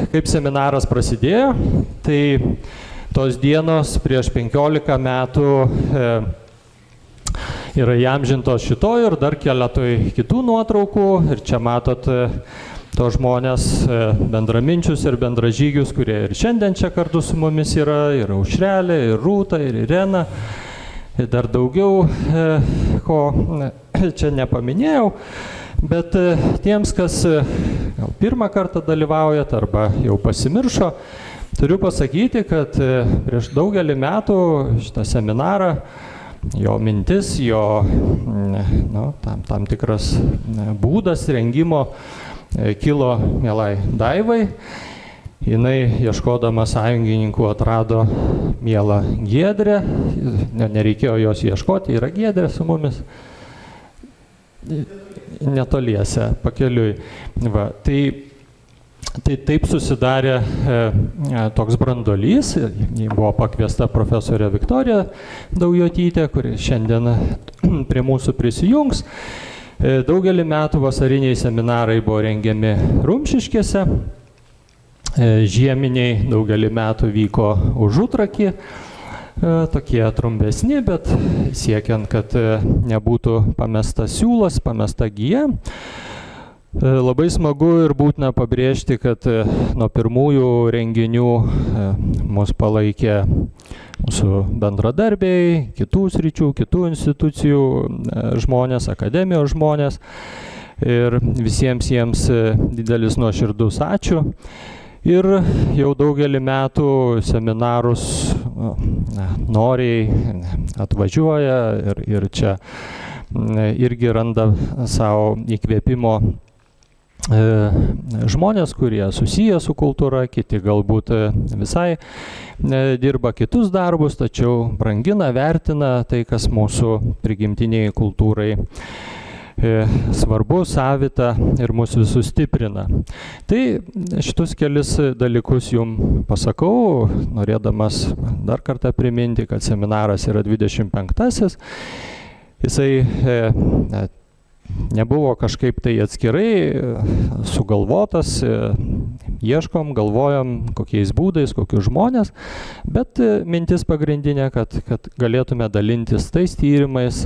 kaip seminaras prasidėjo, tai tos dienos prieš 15 metų yra įamžintos šitoj ir dar keletoj kitų nuotraukų. Ir čia matot tos žmonės, bendraminčius ir bendražygius, kurie ir šiandien čia kartu su mumis yra, ir Aušrelė, ir Rūta, ir Irena, ir dar daugiau, ko čia nepaminėjau. Bet tiems, kas gal pirmą kartą dalyvaujat arba jau pasimiršo, turiu pasakyti, kad prieš daugelį metų šitą seminarą, jo mintis, jo tam tikras būdas rengimo kilo mielai Daivai. Jinai, ieškodama sąjungininkų, atrado mielą Giedrę. Nereikėjo jos ieškoti, yra Giedrė su mumis. Netoliese, pakeliui. Va, tai taip susidarė toks branduolys. Jį buvo pakviesta profesorė Viktorija Daujotytė, kuri šiandien prie mūsų prisijungs. Daugelį metų vasariniai seminarai buvo rengiami Rumšiškėse. Žieminiai daugelį metų vyko Užutrakį. Tokie trumpesni, bet siekiant, kad nebūtų pamestas siūlas, pamesta gija. Labai smagu ir būtina pabrėžti, kad nuo pirmųjų renginių mus palaikė mūsų bendradarbiai, kitų sričių, kitų institucijų žmonės, akademijos žmonės. Ir visiems jiems didelis nuoširdus ačiū. Ir jau daugelį metų seminarus noriai atvažiuoja ir čia irgi randa savo įkvėpimo žmonės, kurie susiję su kultūra, kiti galbūt visai dirba kitus darbus, tačiau brangina, vertina tai, kas mūsų prigimtiniai kultūrai svarbu, savita ir mūsų visus stiprina. Tai šitus kelis dalykus jums pasakau, norėdamas dar kartą priminti, kad seminaras yra 25-asis. Jisai nebuvo kažkaip tai atskirai sugalvotas, ieškom, galvojam, kokiais būdais, kokius žmonės, bet mintis pagrindinė, kad galėtume dalintis tais tyrimais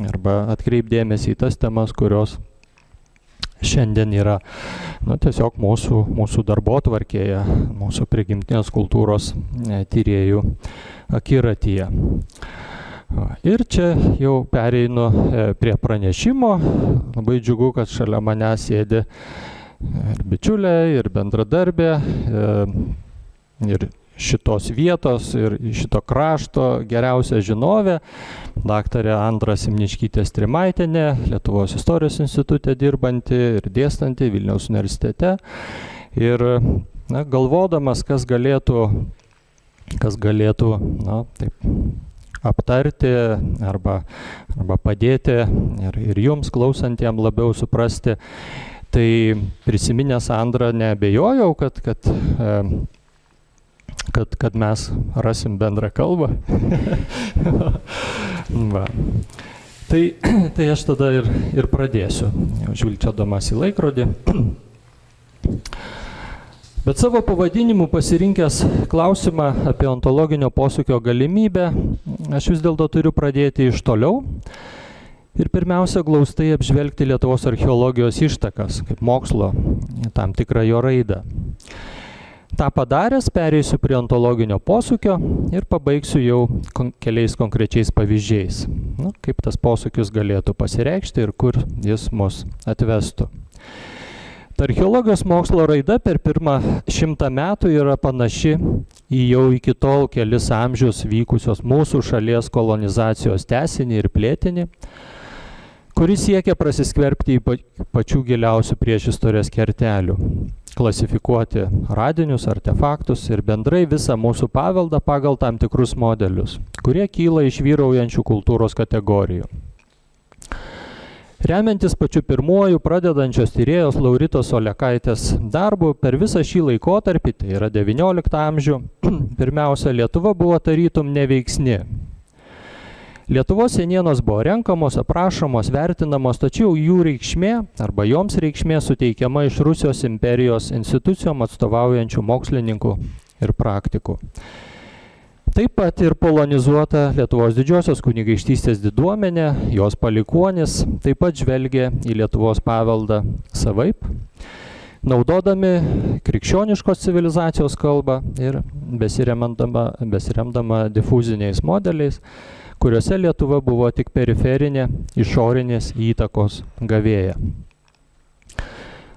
arba atkreipdėmėsi į tas temas, kurios šiandien yra tiesiog mūsų darbotvarkėje, mūsų prigimtinės kultūros tyrėjų akiratyje. Ir čia jau pereinu prie pranešimo. Labai džiugu, kad šalia manęs sėdi ir bičiulė, ir bendradarbė, ir šitos vietos, ir šito krašto geriausia žinovė, daktarė Andra Simniškytė-Strimaitienė, Lietuvos istorijos institute dirbanti ir dėstanti Vilniaus universitete. Ir galvodamas, kas galėtų taip aptarti arba padėti ir jums klausantiem labiau suprasti, tai prisiminęs Andrą neabejojau, kad mes rasim bendrą kalbą. Va. Tai aš tada ir pradėsiu, žvilgčiodamas į laikrodį. Bet savo pavadinimu pasirinkęs klausimą apie ontologinio posūkio galimybę, aš vis dėlto turiu pradėti iš toliau ir pirmiausia glaustai apžvelgti Lietuvos archeologijos ištakas, kaip mokslo, tam tikrą jo raidą. Ta padaręs, pereisiu prie ontologinio posūkio ir pabaigsiu jau keliais konkrečiais pavyzdžiais, kaip tas posūkis galėtų pasireikšti ir kur jis mus atvestų. Ta archeologijos mokslo raida per pirmą 100 metų yra panaši į jau iki tol kelis amžius vykusios mūsų šalies kolonizacijos tęsinį ir plėtinį, kuris siekia prasiskverbti į pačių giliausių priešistorės kertelių, klasifikuoti radinius, artefaktus ir bendrai visą mūsų paveldą pagal tam tikrus modelius, kurie kyla iš vyraujančių kultūros kategorijų. Remiantis pačiu pirmuoju pradedančios tyrėjos Lauritos Olekaitės darbu, per visą šį laikotarpį, tai yra 19 amžių, pirmiausia, Lietuva buvo tarytum neveiksni. Lietuvos senienos buvo renkamos, aprašomos, vertinamos, tačiau jų reikšmė arba joms reikšmė suteikiama iš Rusijos imperijos institucijom atstovaujančių mokslininkų ir praktikų. Taip pat ir polonizuota Lietuvos didžiosios kunigaikštystės diduomenė, jos palikuonis taip pat žvelgė į Lietuvos paveldą savaip, naudodami krikščioniškos civilizacijos kalbą ir besiremdama difuziniais modeliais, kuriuose Lietuva buvo tik periferinė išorinės įtakos gavėja.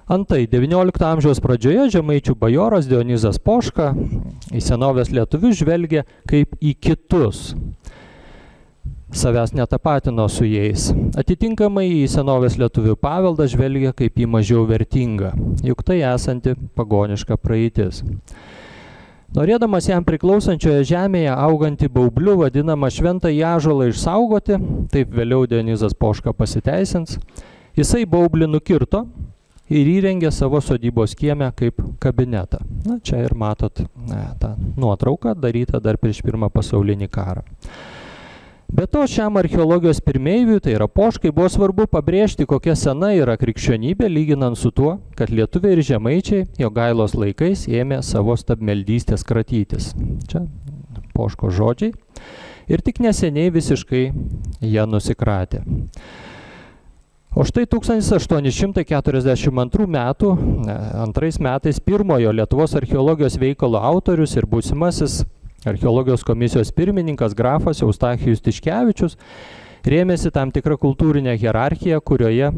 Antai, XIX amžiaus pradžioje žemaičių bajoras Dionizas Poška į senovės lietuvius žvelgė kaip į kitus. Savęs netapatino su jais. Atitinkamai į senovės lietuvių paveldą žvelgė kaip į mažiau vertingą, juk tai esanti pagoniška praeitis. Norėdamas jam priklausančioje žemėje augantį baublių vadinamą šventąjį ąžuolą išsaugoti, taip vėliau Dionizas Poška pasiteisins, jisai baublį nukirto ir įrengė savo sodybos kieme kaip kabinetą. Na, čia ir matot tą nuotrauką darytą dar prieš Pirmą pasaulinį karą. Be to, šiam archeologijos pirmeiviui, tai yra Poškai, buvo svarbu pabrėžti, kokia sena yra krikščionybė, lyginant su tuo, kad lietuviai ir žemaičiai Jogailos laikais ėmė savo stabmeldystės kratytis. Čia Poško žodžiai. Ir tik neseniai visiškai jie nusikratė. O štai 1842 metais pirmojo Lietuvos archeologijos veikalo autorius ir būsimasis archeologijos komisijos pirmininkas grafas Eustachijus Tiškevičius rėmėsi tam tikrą kultūrinę hierarchiją, kurioje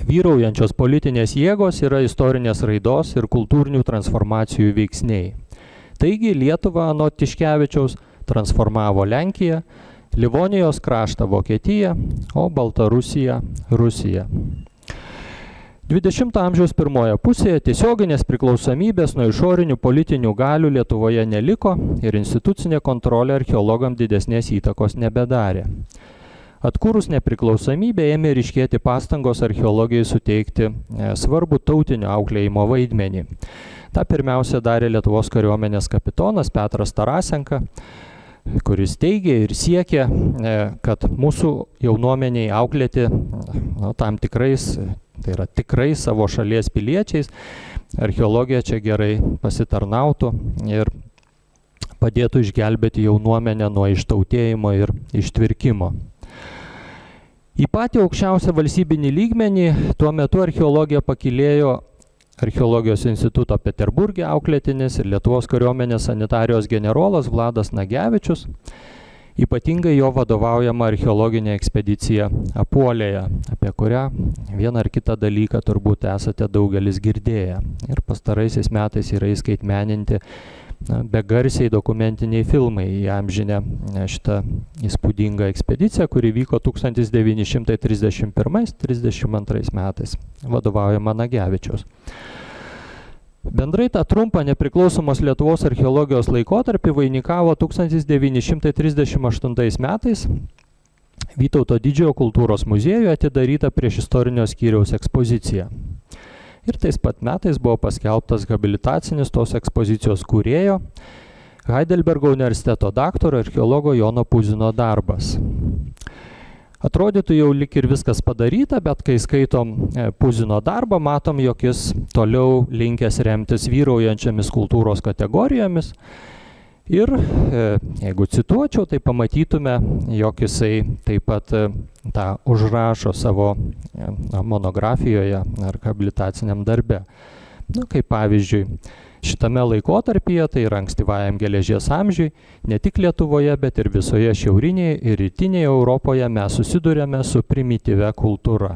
vyraujančios politinės jėgos yra istorinės raidos ir kultūrinių transformacijų veiksniai. Taigi Lietuvą anot Tiškevičiaus transformavo Lenkija, Livonijos kraštą Vokietija, o Baltarusija Rusija. 20 amžiaus pirmoje pusėje tiesioginės priklausomybės nuo išorinių politinių galių Lietuvoje neliko ir institucinė kontrolė archeologam didesnės įtakos nebedarė. Atkūrus nepriklausomybę ėmė ryškėti pastangos archeologijai suteikti svarbų tautinio auklėjimo vaidmenį. Ta pirmiausia darė Lietuvos kariuomenės kapitonas Petras Tarasenka, kuris teigė ir siekė, kad mūsų jaunuomeniai auklėti tam tikrais, tai yra tikrai savo šalies piliečiais, archeologija čia gerai pasitarnautų ir padėtų išgelbėti jaunuomenę nuo ištautėjimo ir ištvirkimo. Į patį aukščiausią valstybinį lygmenį tuo metu archeologija pakilėjo Archeologijos instituto Peterburge auklėtinis ir Lietuvos kariuomenės sanitarijos generolas Vladas Nagevičius, ypatingai jo vadovaujama archeologinė ekspedicija Apuolėje, apie kurią vieną ar kitą dalyką turbūt esate daugelis girdėję. Ir pastaraisiais metais yra įskaitmeninti begarsiai dokumentiniai filmai įamžinę šitą įspūdingą ekspediciją, kuri vyko 1931-32 metais, vadovaujama Nagevičiaus. Bendrai tą trumpą nepriklausomos Lietuvos archeologijos laikotarpį vainikavo 1938 metais Vytauto didžiojo kultūros muziejuje atidaryta priešistorinio skyriaus ekspozicija. Ir tais pat metais buvo paskelbtas habilitacinis tos ekspozicijos kūrėjo Heidelbergo universiteto daktaro archeologo Jono Puzino darbas. Atrodytų jau lik ir viskas padaryta, bet kai skaitom Puzino darbą, matom, jog jis toliau linkęs remtis vyraujančiamis kultūros kategorijomis. Ir jeigu cituočiau, tai pamatytume, jog jisai taip pat tą užrašo savo monografijoje ar habilitaciniam darbe. Kaip pavyzdžiui, šitame laikotarpyje, tai yra ankstyvajam geležies amžiui, ne tik Lietuvoje, bet ir visoje šiaurinėje ir rytinėje Europoje mes susidurėme su primityvia kultūra.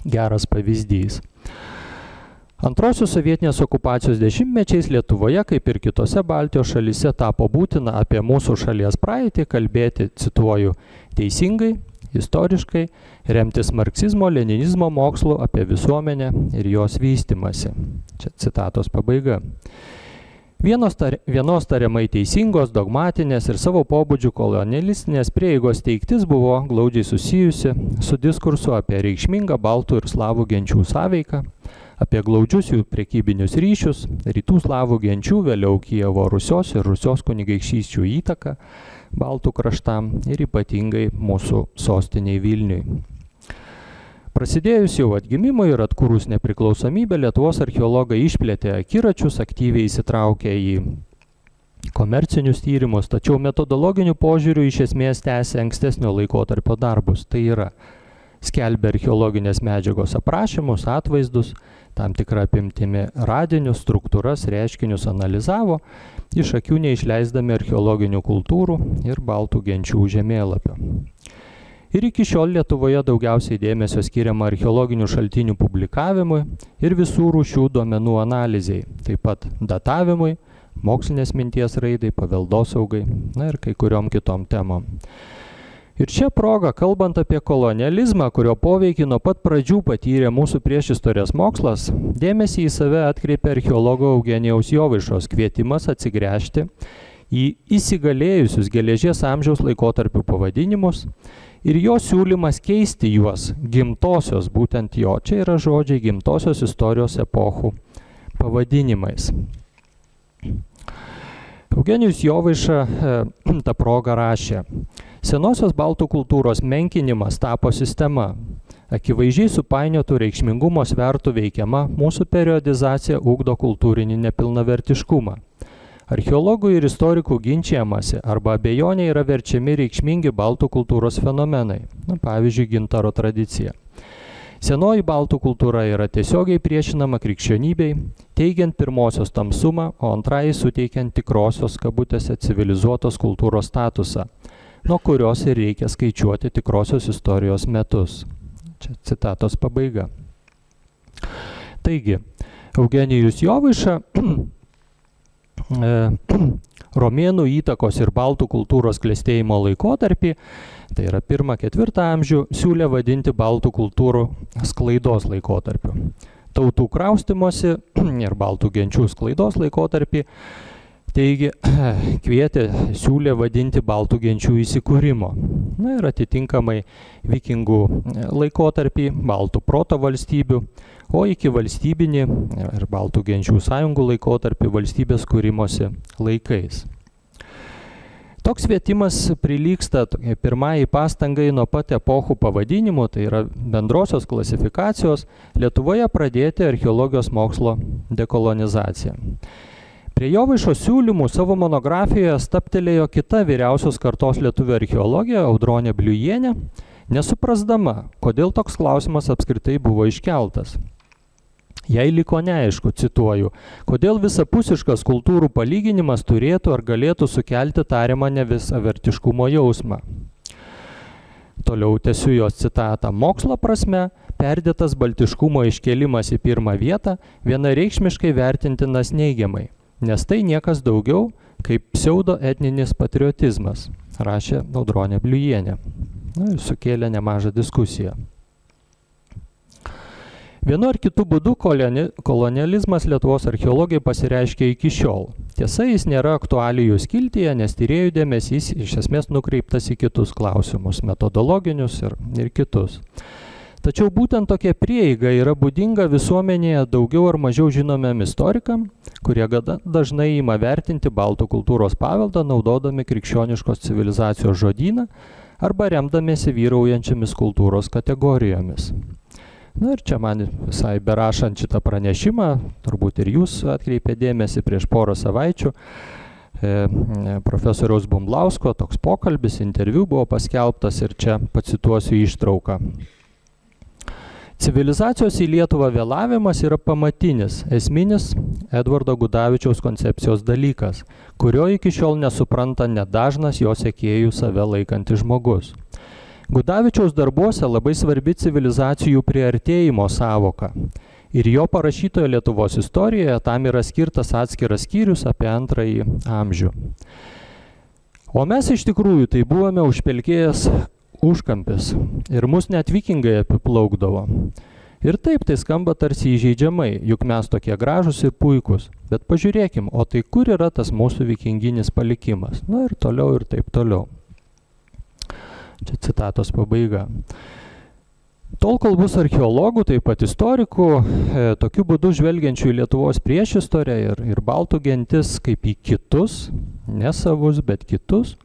Geras pavyzdys. Antrosios sovietinės okupacijos dešimtmečiais Lietuvoje, kaip ir kitose Baltijos šalyse, tapo būtina apie mūsų šalies praeitį kalbėti, cituoju, teisingai, istoriškai, remtis marksizmo, leninizmo mokslu apie visuomenę ir jos vystymasi. Čia citatos pabaiga. Vienos tariamai teisingos, dogmatinės ir savo pobūdžių kolonialistinės prieigos teigtis buvo glaudžiai susijusi su diskursu apie reikšmingą baltų ir slavų genčių sąveiką, apie glaudžius jų prekybinius ryšius, rytų slavų genčių, vėliau Kijevo Rusios ir Rusios kunigaikštysčių įtaką, baltų kraštam ir ypatingai mūsų sostiniai Vilniui. Prasidėjus jau atgimimui ir atkūrus nepriklausomybę, Lietuvos archeologai išplėtė akiračius, aktyviai įsitraukė į komercinius tyrimus, tačiau metodologiniu požiūriu iš esmės tęsė ankstesnio laikotarpio darbus. Tai yra, skelbė archeologinės medžiagos aprašymus, atvaizdus, tam tikrą apimtimi radinius, struktūras, reiškinius analizavo, iš akių neišleisdami archeologinių kultūrų ir baltų genčių žemėlapio. Ir iki šiol Lietuvoje daugiausiai dėmesio skiriama archeologinių šaltinių publikavimui ir visų rūšių duomenų analizei, taip pat datavimui, mokslinės minties raidai, paveldosaugai, na ir kai kuriom kitom temom. Ir čia proga, kalbant apie kolonializmą, kurio poveikį nuo pat pradžių patyrė mūsų priešistorės mokslas, dėmesį į save atkreipė archeologo Eugenijaus Jovaišos kvietimas atsigręžti į įsigalėjusius geležies amžiaus laikotarpių pavadinimus ir jo siūlymas keisti juos gimtosios, būtent jo, čia yra žodžiai, gimtosios istorijos epochų pavadinimais. Eugenijus Jovaiša tą progą rašė: senosios baltų kultūros menkinimas tapo sistema. Akivaizdžiai supainiotų reikšmingumo svertų veikiama mūsų periodizacija ugdo kultūrinį nepilnavertiškumą. Archeologų ir istorikų ginčijamasi arba abejonė yra verčiami reikšmingi baltų kultūros fenomenai, pavyzdžiui, gintaro tradicija. Senoji baltų kultūra yra tiesiogiai priešinama krikščionybei, teigiant pirmosios tamsumą, o antrąjį suteikiant tikrosios kabutėse civilizuotos kultūros statusą, nuo kurios ir reikia skaičiuoti tikrosios istorijos metus. Čia citatos pabaiga. Taigi, Eugenijus Jovaiša romėnų įtakos ir baltų kultūros klestėjimo laikotarpį, tai yra 1–4 amžių, siūlė vadinti baltų kultūrų sklaidos laikotarpiu. Tautų kraustimosi ir baltų genčių sklaidos laikotarpį, taigi kvietė, siūlė vadinti baltų genčių įsikūrimo. Na ir atitinkamai vikingų laikotarpį, baltų proto valstybių, o iki valstybinį ir baltų genčių sąjungų laikotarpį valstybės kūrimosi laikais. Toks kvietimas prilygsta pirmąjį pastangai nuo pat epochų pavadinimų, tai yra bendrosios klasifikacijos, Lietuvoje pradėti archeologijos mokslo dekolonizaciją. Prie Jovaišos siūlymų savo monografijoje stabtelėjo kita vyriausios kartos lietuvių archeologė Audronė Bliujienė, nesuprasdama, kodėl toks klausimas apskritai buvo iškeltas. Jai liko neaišku, cituoju, kodėl visapusiškas kultūrų palyginimas turėtų ar galėtų sukelti tariamą nevisavertiškumo jausmą. Toliau tęsiu jos citatą. Mokslo prasme, perdėtas baltiškumo iškėlimas į pirmą vietą vienareikšmiškai vertintinas neigiamai, nes tai niekas daugiau kaip pseudoetninis patriotizmas, rašė Audronė Bliujienė. Na, ir sukėlė nemažą diskusiją. Vienu ar kitu būdu kolonializmas Lietuvos archeologijai pasireiškia iki šiol. Tiesa, jis nėra aktualijų skiltyje, nes tyrėjų dėmesys iš esmės nukreiptas į kitus klausimus, metodologinius ir kitus. Tačiau būtent tokia prieiga yra būdinga visuomenėje daugiau ar mažiau žinomiem istorikam, kurie dažnai ima vertinti baltų kultūros paveldą naudodami krikščioniškos civilizacijos žodyną arba remdamiesi vyraujančiamis kultūros kategorijomis. Na ir čia man visai berašant šitą pranešimą, turbūt ir jūs atkreipė dėmesį prieš porą savaičių, profesoriaus Bumblausko toks pokalbis, interviu buvo paskelbtas ir čia pacituosiu ištrauką. Civilizacijos į Lietuvą vėlavimas yra pamatinis, esminis Edvardo Gudavičiaus koncepcijos dalykas, kurio iki šiol nesupranta nedažnas jo sekėjų save laikantis žmogus. Gudavičiaus darbuose labai svarbi civilizacijų priartėjimo sąvoka ir jo parašytoje Lietuvos istorijoje tam yra skirtas atskiras skyrius apie 2 amžių. O mes iš tikrųjų tai buvome užpelkėjęs užkampis ir mus net vikingai apiplaukdavo. Ir taip tai skamba tarsi įžeidžiamai, juk mes tokie gražūs ir puikūs. Bet pažiūrėkim, o tai kur yra tas mūsų vikinginis palikimas? Na ir toliau ir taip toliau. Čia citatos pabaiga. Tol, kol bus archeologų, taip pat istorikų, tokiu būdu žvelgiančių į Lietuvos priešistorę ir baltų gentis kaip į kitus, ne savus, bet kitus,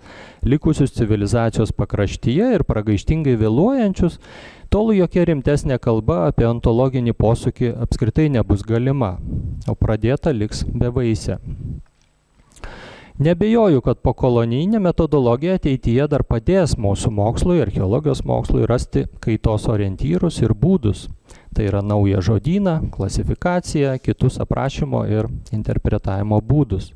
likusius civilizacijos pakraštyje ir pragaištingai vėluojančius, tol jokia rimtesnė kalba apie ontologinį posūkį apskritai nebus galima, o pradėta liks bevaisė. Nebejoju, kad pokolonijinė metodologija ateityje dar padės mūsų mokslui, archeologijos mokslui rasti kaitos orientyrus ir būdus. Tai yra naują žodyną, klasifikaciją, kitus aprašymo ir interpretavimo būdus.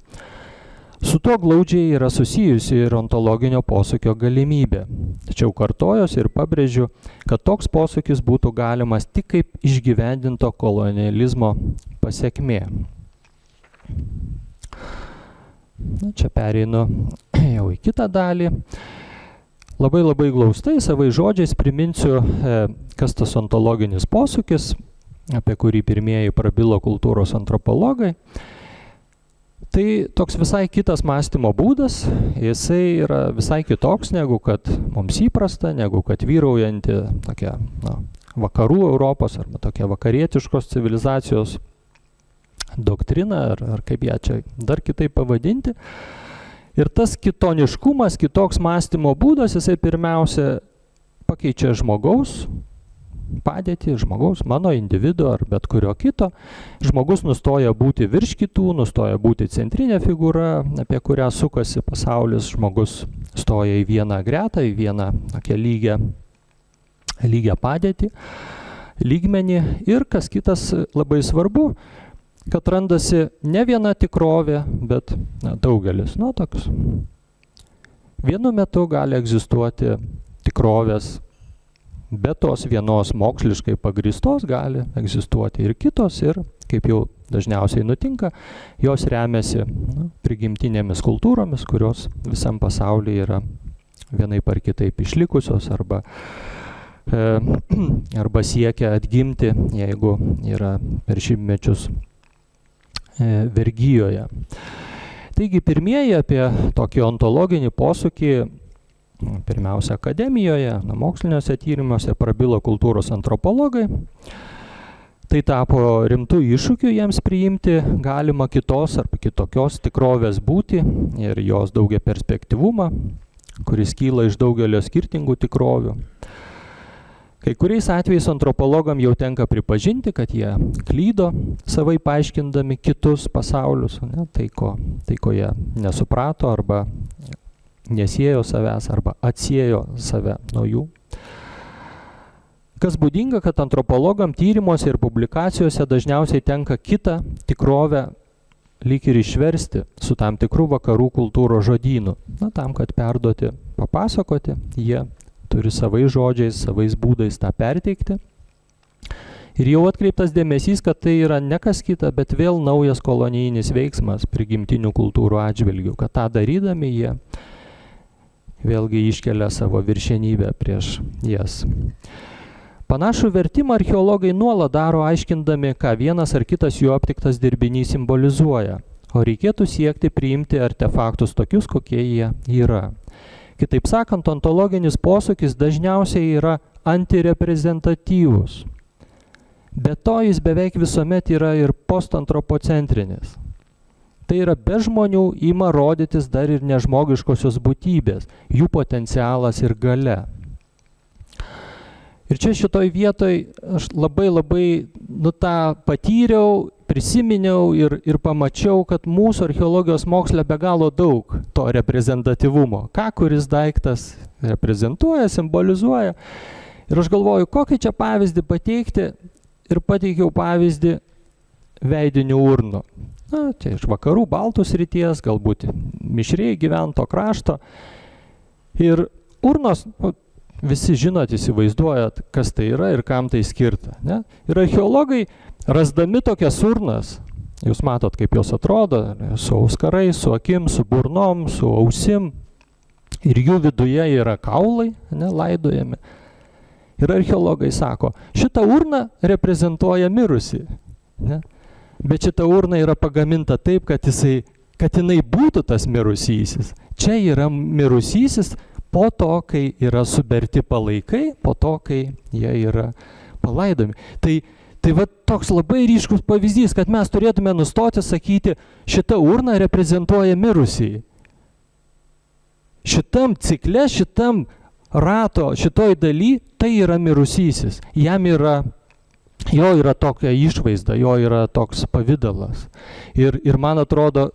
Su tuo glaudžiai yra susijusi ir ontologinio posūkio galimybė. Tačiau kartojuosi ir pabrėžiu, kad toks posūkis būtų galimas tik kaip išgyvendinto kolonializmo pasekmė. Na, čia pereinu jau į kitą dalį. Labai glaustai, savais žodžiais priminsiu, kas tas ontologinis posūkis, apie kurį pirmieji prabilo kultūros antropologai. Tai toks visai kitas mąstymo būdas, jisai yra visai kitoks negu kad mums įprasta, negu kad vyraujanti tokia vakarų Europos arba tokia vakarietiškos civilizacijos doktrina, ar kaip ją čia dar kitaip pavadinti. Ir tas kitoniškumas, kitoks mąstymo būdas, jisai pirmiausia pakeičia žmogaus padėtį, žmogaus, mano individo ar bet kurio kito. Žmogus nustoja būti virš kitų, nustoja būti centrinė figūra, apie kurią sukasi pasaulis. Žmogus stoja į vieną gretą, į vieną tokią lygią padėtį, lygmenį. Ir kas kitas labai svarbu, kad randasi ne viena tikrovė, bet daugelis. Toks. Vienu metu gali egzistuoti tikrovės, be tos vienos moksliškai pagrįstos gali egzistuoti ir kitos, ir, kaip jau dažniausiai nutinka, jos remiasi prigimtinėmis kultūromis, kurios visam pasaulyje yra vienaip ar kitaip išlikusios arba siekia atgimti, jeigu yra per šimtmečius vergijoje. Taigi pirmieji apie tokį ontologinį posūkį pirmiausia akademijoje, moksliniuose tyrimuose prabilo kultūros antropologai. Tai tapo rimtų iššūkių jiems priimti galima kitos arba kitokios tikrovės būtį ir jos daugia perspektyvumą, kuris kyla iš daugelio skirtingų tikrovių. Kai kuriais atvejais antropologam jau tenka pripažinti, kad jie klydo, savai paaiškindami kitus pasaulius, tai ko jie nesuprato arba nesiejo savęs arba atsiejo save nuo jų. Kas būdinga, kad antropologam tyrimuose ir publikacijose dažniausiai tenka kitą tikrovę lyg ir išversti su tam tikrų vakarų kultūros žodynu. Tam, kad perduoti, papasakoti, jie turi savais žodžiais, savais būdais tą perteikti. Ir jau atkreiptas dėmesys, kad tai yra ne kas kita, bet vėl naujas kolonijinis veiksmas prigimtinių kultūrų atžvilgių, kad tą darydami jie vėlgi iškelia savo viršenybę prieš jas. Panašų vertimą archeologai nuolat daro, aiškindami, ką vienas ar kitas jų aptiktas dirbinys simbolizuoja, o reikėtų siekti priimti artefaktus tokius, kokie jie yra. Kitaip sakant, ontologinis posūkis dažniausiai yra antireprezentatyvus. Be to, jis beveik visuomet yra ir postantropocentrinis. Tai yra be žmonių ima rodytis dar ir nežmogiškosios būtybės, jų potencialas ir galia. Ir čia šitoj vietoj aš labai tą patyriau, prisiminiau ir pamačiau, kad mūsų archeologijos moksle be galo daug to reprezentatyvumo. Ką kuris daiktas reprezentuoja, simbolizuoja. Ir aš galvoju, kokį čia pavyzdį pateikti, ir pateikiau pavyzdį veidinių urnų. Čia iš vakarų baltų srities, galbūt mišriai gyvento krašto. Ir urnos, visi žinot, įsivaizduojat, kas tai yra ir kam tai skirta. Ne? Ir archeologai, rasdami tokias urnas, jūs matot, kaip jos atrodo, su auskarais, su akim, su burnom, su ausim, ir jų viduje yra kaulai, laidojami. Ir archeologai sako, šita urna reprezentuoja mirusį. Ne? Bet šita urna yra pagaminta taip, kad jinai būtų tas mirusysis. Čia yra mirusysis po to, kai yra suberti palaikai, po to, kai jie yra palaidomi. Tai va toks labai ryškus pavyzdys, kad mes turėtume nustoti sakyti, šita urna reprezentuoja mirusį. Šitam cikle, šitam rato, šitoj daly, tai yra mirusysis. Jo yra tokia išvaizda, jo yra toks pavidalas. Ir man atrodo,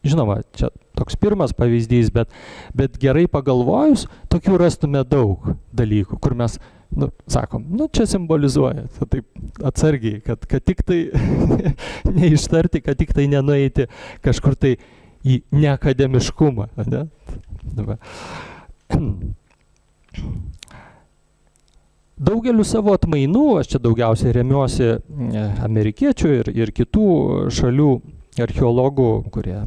žinoma, čia toks pirmas pavyzdys, bet gerai pagalvojus, tokių rastume daug dalykų, kur mes sakom, čia simbolizuoja, taip atsargiai, kad tik tai neištarti, kad tik tai nenueiti kažkur tai į neakademiškumą. Ne? Daugeliu savo atmainų, aš čia daugiausiai remiuosi amerikiečių ir kitų šalių archeologų, kurie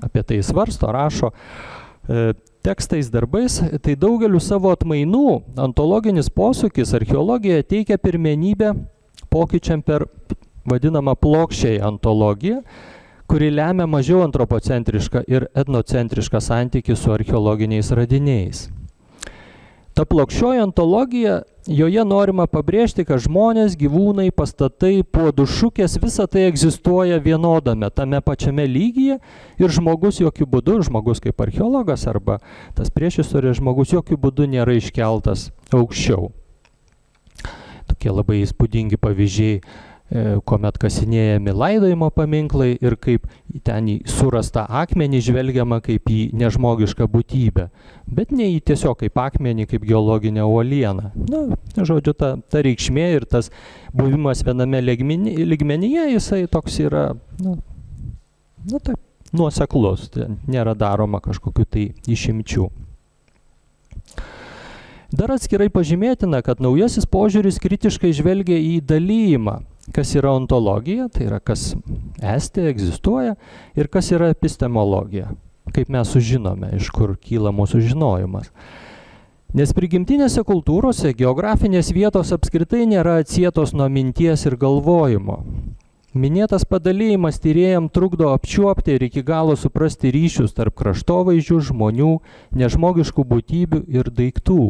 apie tai svarsto, rašo, tekstais, darbais, tai daugeliu savo atmainų ontologinis posūkis archeologijoje teikia pirmenybę pokyčiam per vadinamą plokščiąją ontologiją, kuri lemia mažiau antropocentrišką ir etnocentrišką santykį su archeologiniais radiniais. Ta plokščioji ontologija, joje norima pabrėžti, kad žmonės, gyvūnai, pastatai, puodų šukės, visa tai egzistuoja vienodame, tame pačiame lygyje ir žmogus jokių būdų, žmogus kaip archeologas arba tas priešistorės žmogus jokių būdų nėra iškeltas aukščiau. Tokie labai įspūdingi pavyzdžiai, kuomet kasinėjami laidojimo paminklai ir kaip ten į surastą akmenį žvelgiama kaip į nežmogišką būtybę, bet ne į tiesiog kaip akmenį, kaip geologinę uolieną. Žodžiu, ta reikšmė ir tas buvimas viename lygmenyje, jisai toks yra, taip, nuoseklus, nėra daroma kažkokių tai išimčių. Dar atskirai pažymėtina, kad naujasis požiūris kritiškai žvelgia į dalijimą, kas yra ontologija, tai yra kas esti, egzistuoja, ir kas yra epistemologija, kaip mes sužinome, iš kur kyla mūsų žinojimas. Nes prigimtinėse kultūrose geografinės vietos apskritai nėra atsietos nuo minties ir galvojimo. Minėtas padalymas tyrėjams trukdo apčiuopti ir iki galo suprasti ryšius tarp kraštovaizdžių, žmonių, nežmogiškų būtybių ir daiktų.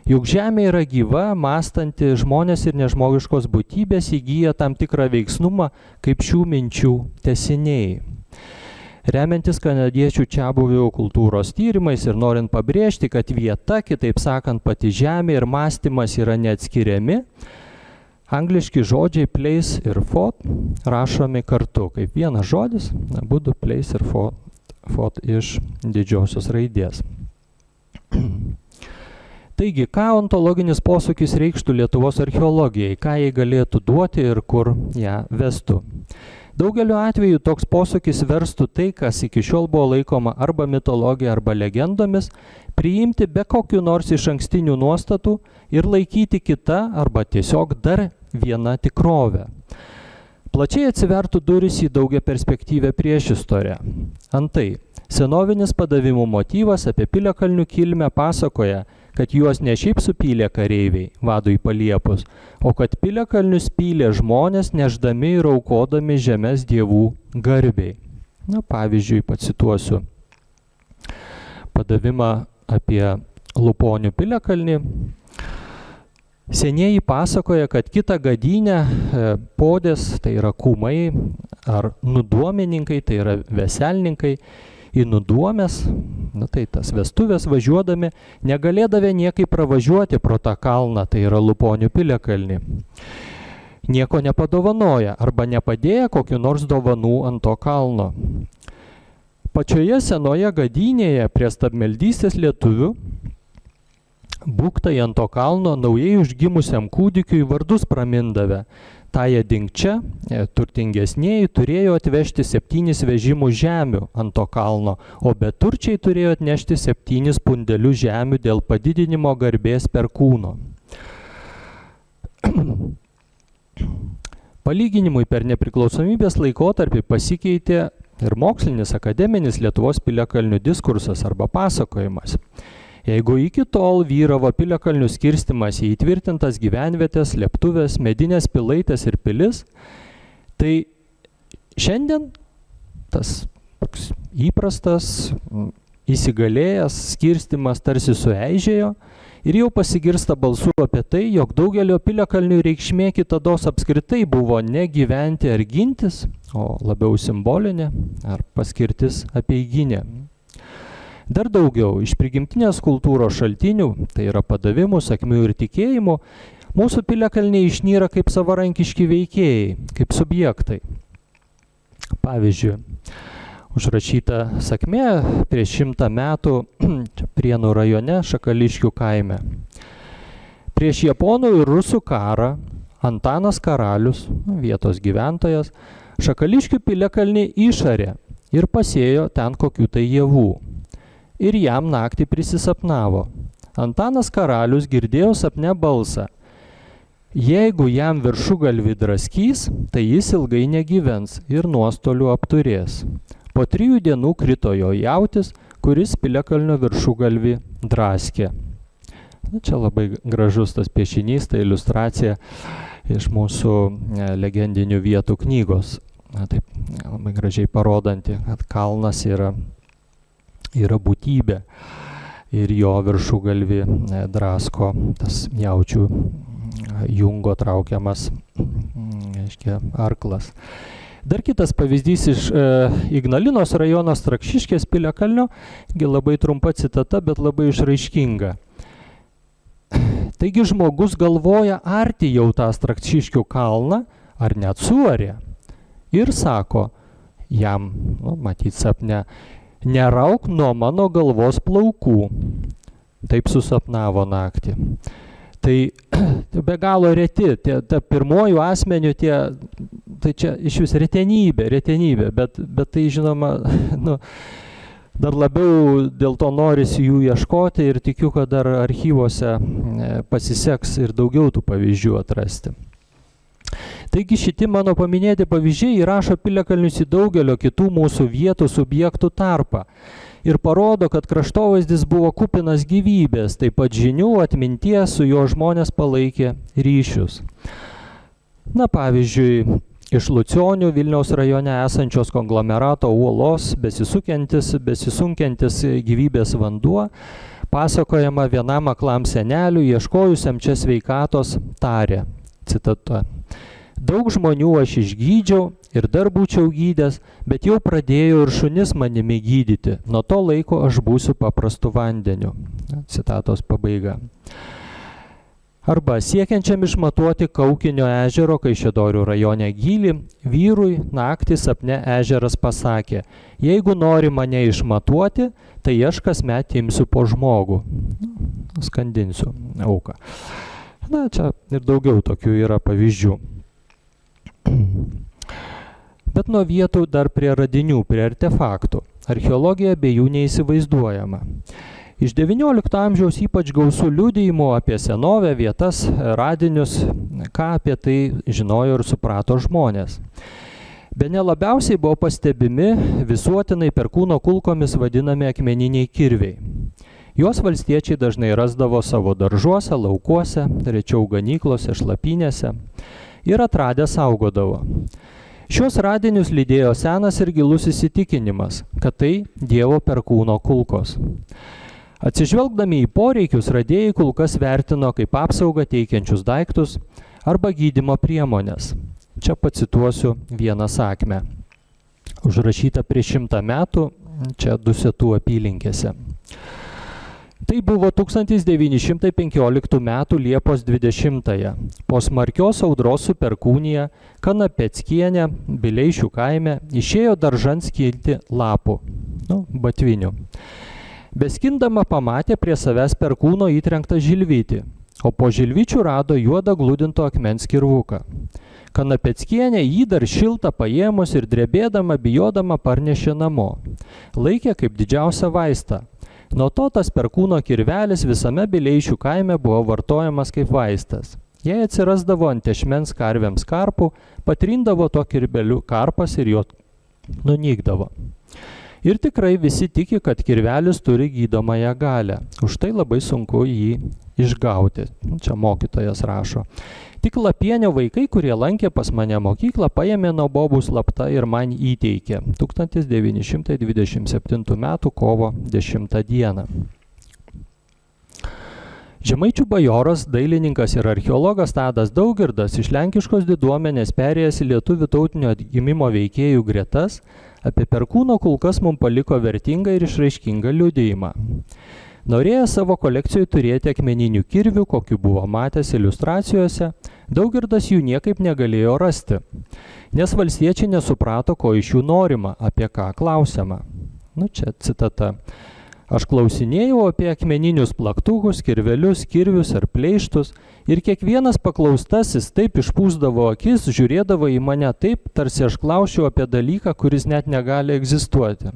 Juk Žemė yra gyva, mąstanti, žmonės ir nežmogiškos būtybės įgyja tam tikrą veiksnumą kaip šių minčių tęsiniai. Remiantis kanadiečių čiabuvių kultūros tyrimais ir norint pabrėžti, kad vieta, kitaip sakant, pati Žemė ir mąstymas yra neatskiriami, angliški žodžiai place ir thought rašomi kartu, kaip vienas žodis, abudu place ir thought iš didžiosios raidės. Taigi, ką ontologinis posūkis reikštų Lietuvos archeologijai, ką jai galėtų duoti ir kur ją vestų? Daugeliu atveju toks posūkis verstų tai, kas iki šiol buvo laikoma arba mitologija, arba legendomis, priimti be kokių nors išankstinių nuostatų ir laikyti kitą arba tiesiog dar vieną tikrovę. Plačiai atsivertų durys į daugiaperspektyvę priešistorę. Antai, senovinis padavimų motyvas apie piliakalnių kilmę pasakoja, kad juos ne šiaip supylė kareiviai, vadui paliepus, o kad piliakalnius pylė žmonės, neždami ir aukodami žemės dievų garbei. Pavyzdžiui, pacituosiu padavimą apie Luponių piliakalnį. Senieji pasakoja, kad kitą gadynę podės, tai yra kūmai, ar nuduomininkai, tai yra veselninkai, į nuduomės, tai tas vestuvės važiuodami, negalėdavę niekai pravažiuoti pro tą kalną, tai yra Luponių piliakalnį. Nieko nepadovanoja arba nepadėję kokių nors dovanų ant to kalno. Pačioje senoje gadynėje prie stabmeldystės lietuvių būktai ant to kalno naujai užgimusiam kūdikiui vardus pramindavę. Tąją dinkčią turtingesnieji turėjo atvežti 7 vežimų žemių ant to kalno, o beturčiai turėjo atnešti 7 pundelių žemių dėl padidinimo garbės perkūno. Palyginimui per nepriklausomybės laikotarpį pasikeitė ir mokslinis akademinis Lietuvos piliakalnių diskursas arba pasakojimas. Jeigu iki tol vyravo piliakalnių skirstymas į įtvirtintas gyvenvietės, slėptuvės, medinės pilaitės ir pilis, tai šiandien tas įprastas įsigalėjęs skirstimas tarsi sueižėjo ir jau pasigirsta balsų apie tai, jog daugelio piliakalnių reikšmė kitados apskritai buvo ne gyventi ar gintis, o labiau simbolinė ar paskirtis apeiginė. Dar daugiau, iš prigimtinės kultūros šaltinių, tai yra padavimų, sakmių ir tikėjimų, mūsų piliakalniai išnyra kaip savarankiški veikėjai, kaip subjektai. Pavyzdžiui, užrašyta sakmė prieš 100 metų Prienų rajone Šakališkių kaime. Prieš japonų ir rusų karą Antanas Karalius, vietos gyventojas, Šakališkių piliakalnį išarė ir pasėjo ten kokių tai javų. Ir jam naktį prisisapnavo. Antanas Karalius girdėjo sapne balsą. Jeigu jam viršugalvį draskys, tai jis ilgai negyvens ir nuostolių apturės. Po 3 dienų krito jo jautis, kuris piliakalnio viršugalvį draskė. Čia labai gražus tas piešinys, tai iliustracija iš mūsų legendinių vietų knygos. Taip labai gražiai parodanti, kad kalnas yra būtybė ir jo viršugalvį drasko tas jaučių jungo traukiamas arklas. Dar kitas pavyzdys iš Ignalinos rajono Strakšiškės piliakalnio, labai trumpa citata, bet labai išraiškinga. Taigi žmogus galvoja arti jau tą Strakšiškių kalną, ar net suarė. Ir sako jam, matyt sapne, nerauk nuo mano galvos plaukų. Taip susapnavo naktį. Tai be galo reti, ta pirmojų asmenių tai čia iš vis retenybė, bet tai žinoma, dar labiau dėl to norisi jų ieškoti ir tikiu, kad dar archyvose pasiseks ir daugiau tų pavyzdžių atrasti. Taigi šiti mano paminėti pavyzdžiai įrašo piliakalnius į daugelio kitų mūsų vietų subjektų tarpą ir parodo, kad kraštovaizdis buvo kupinas gyvybės, taip pat žinių, atminties, su jo žmonės palaikė ryšius. Pavyzdžiui, iš Lucionių Vilniaus rajone esančios konglomerato uolos besisunkiantis gyvybės vanduo, pasakojama vienam aklam seneliui, ieškojusiam čia sveikatos, tarė, citata, daug žmonių aš išgydžiau ir dar būčiau gydęs, bet jau pradėjau ir šunis manimi gydyti. Nuo to laiko aš būsiu paprastu vandeniu. Citatos pabaiga. Arba siekiančiam išmatuoti Kaukinio ežero Kaišiadorių rajone gylį, vyrui naktį sapne ežeras pasakė, jeigu nori mane išmatuoti, tai aš kasmet imsiu po žmogų. Skandinsiu auką. Čia ir daugiau tokių yra pavyzdžių. Bet nuo vietų dar prie radinių, prie artefaktų. Archeologija be jų neįsivaizduojama. Iš XIX amžiaus ypač gausų liudijimų apie senovę, vietas, radinius, ką apie tai žinojo ir suprato žmonės. Bene labiausiai buvo pastebimi visuotinai perkūno kulkomis vadinami akmeniniai kirviai. Juos valstiečiai dažnai rasdavo savo daržuose, laukuose, rečiau ganyklose, šlapynėse ir atradę saugodavo. Šios radinius lydėjo senas ir gilus įsitikinimas, kad tai Dievo perkūno kulkos. Atsižvelgdami į poreikius, radėjai kulkas vertino kaip apsaugą teikiančius daiktus arba gydymo priemonės. Čia pacituosiu vieną sakmę. Užrašyta prieš 100 metų, čia Dusetų apylinkėse. Tai buvo 1915 metų Liepos 20-ąją. Po smarkios audros su perkūnija Kanapeckienė Bileišių kaime išėjo daržan skilti lapų, batvinių. Beskindama pamatė prie savęs perkūno įtrenktą žilvytį, o po žilvyčių rado juodą glūdinto akmens kirvuką. Kanapeckienė jį dar šiltą paėmus ir drebėdama, bijodama parnešė namo. Laikė kaip didžiausią vaistą. Nuo to tas perkūno kirvelis visame Bileišių kaime buvo vartojamas kaip vaistas. Jei atsirasdavo ant tešmens karvėms karpų, patrindavo to kirbeliu karpas ir jo nunykdavo. Ir tikrai visi tiki, kad kirvelis turi gydomąją galią. Už tai labai sunku jį išgauti. Čia mokytojas rašo. Tik Lapienio vaikai, kurie lankė pas mane mokyklą, paėmė nuo bobų slapta ir man įteikė 1927 m. kovo 10 d. Žemaičių bajoras, dailininkas ir archeologas Tadas Daugirdas iš lenkiškos diduomenės perėjęs į lietuvių tautinio atgimimo veikėjų gretas, apie Perkūno kulkas mums paliko vertingą ir išraiškingą liudijimą. Norėjęs savo kolekcijoje turėti akmeninių kirvių, kokių buvo matęs iliustracijose, Daugirdas jų niekaip negalėjo rasti, nes valstiečiai nesuprato, ko iš jų norima, apie ką klausiama. Čia citata. Aš klausinėjau apie akmeninius plaktukus, kirvelius, kirvius ar pleištus ir kiekvienas paklaustasis taip išpūsdavo akis, žiūrėdavo į mane taip, tarsi aš klausčiau apie dalyką, kuris net negali egzistuoti.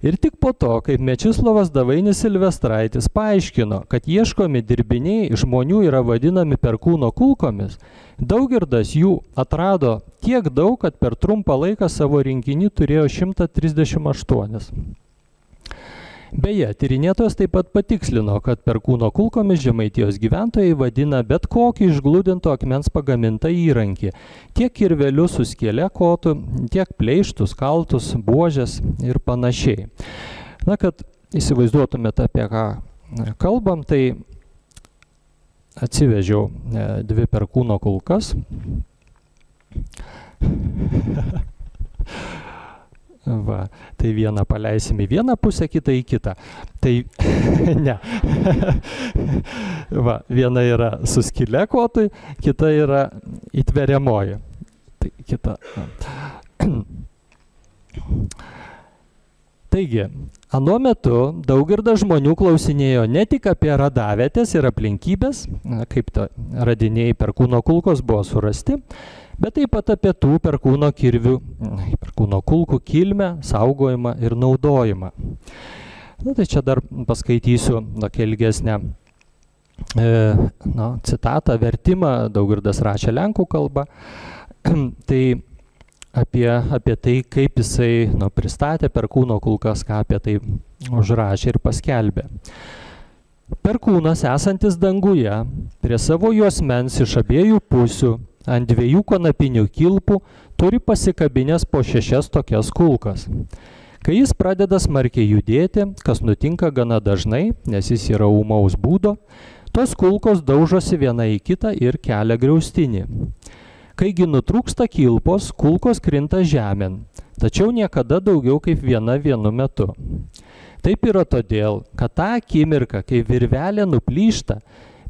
Ir tik po to, kaip Mečislovas Davainis Silvestraitis paaiškino, kad ieškomi dirbiniai žmonių yra vadinami Perkūno kulkomis, Daugirdas jų atrado tiek daug, kad per trumpą laiką savo rinkinį turėjo 138. Beje, tyrinėtojas taip pat patikslino, kad Perkūno kulkomis Žemaitijos gyventojai vadina bet kokį išgludinto akmens pagamintą įrankį, tiek kirvelius su skėle kotų, tiek pleištus, kaltus, buožes ir panašiai. Kad įsivaizduotumėte, apie ką kalbam, tai atsivežiau 2 Perkūno kulkas. Va, tai vieną paleisim į vieną pusę, kitą į kitą. Tai ne. Va, viena yra su skyle kotui, kita yra įtveriamoji. Tai kita. Taigi, anuo metu Daugirdas žmonių klausinėjo ne tik apie radavietės ir aplinkybės, kaip radiniai Perkūno kulkos buvo surasti, bet taip pat apie tų Perkūno kulkų kilmę, saugojimą ir naudojimą. Tai čia dar paskaitysiu tokią ilgesnę citatą, vertimą, Daugirdas rašė lenkų kalbą. Tai apie tai, kaip jisai pristatė Perkūno kulkas, ką apie tai užrašė ir paskelbė. Perkūnas esantis danguje, prie savo juosmens iš abiejų pusių, ant 2 kanapinių kilpų turi pasikabinęs po 6 tokias kulkas. Kai jis pradeda smarkiai judėti, kas nutinka gana dažnai, nes jis yra ūmaus būdo, tos kulkos daužosi viena į kitą ir kelia griaustinį. Kaigi nutrūksta kilpos, kulkos krinta žemėn, tačiau niekada daugiau kaip viena vienu metu. Taip yra todėl, kad tą akimirką, kai virvelė nuplyšta,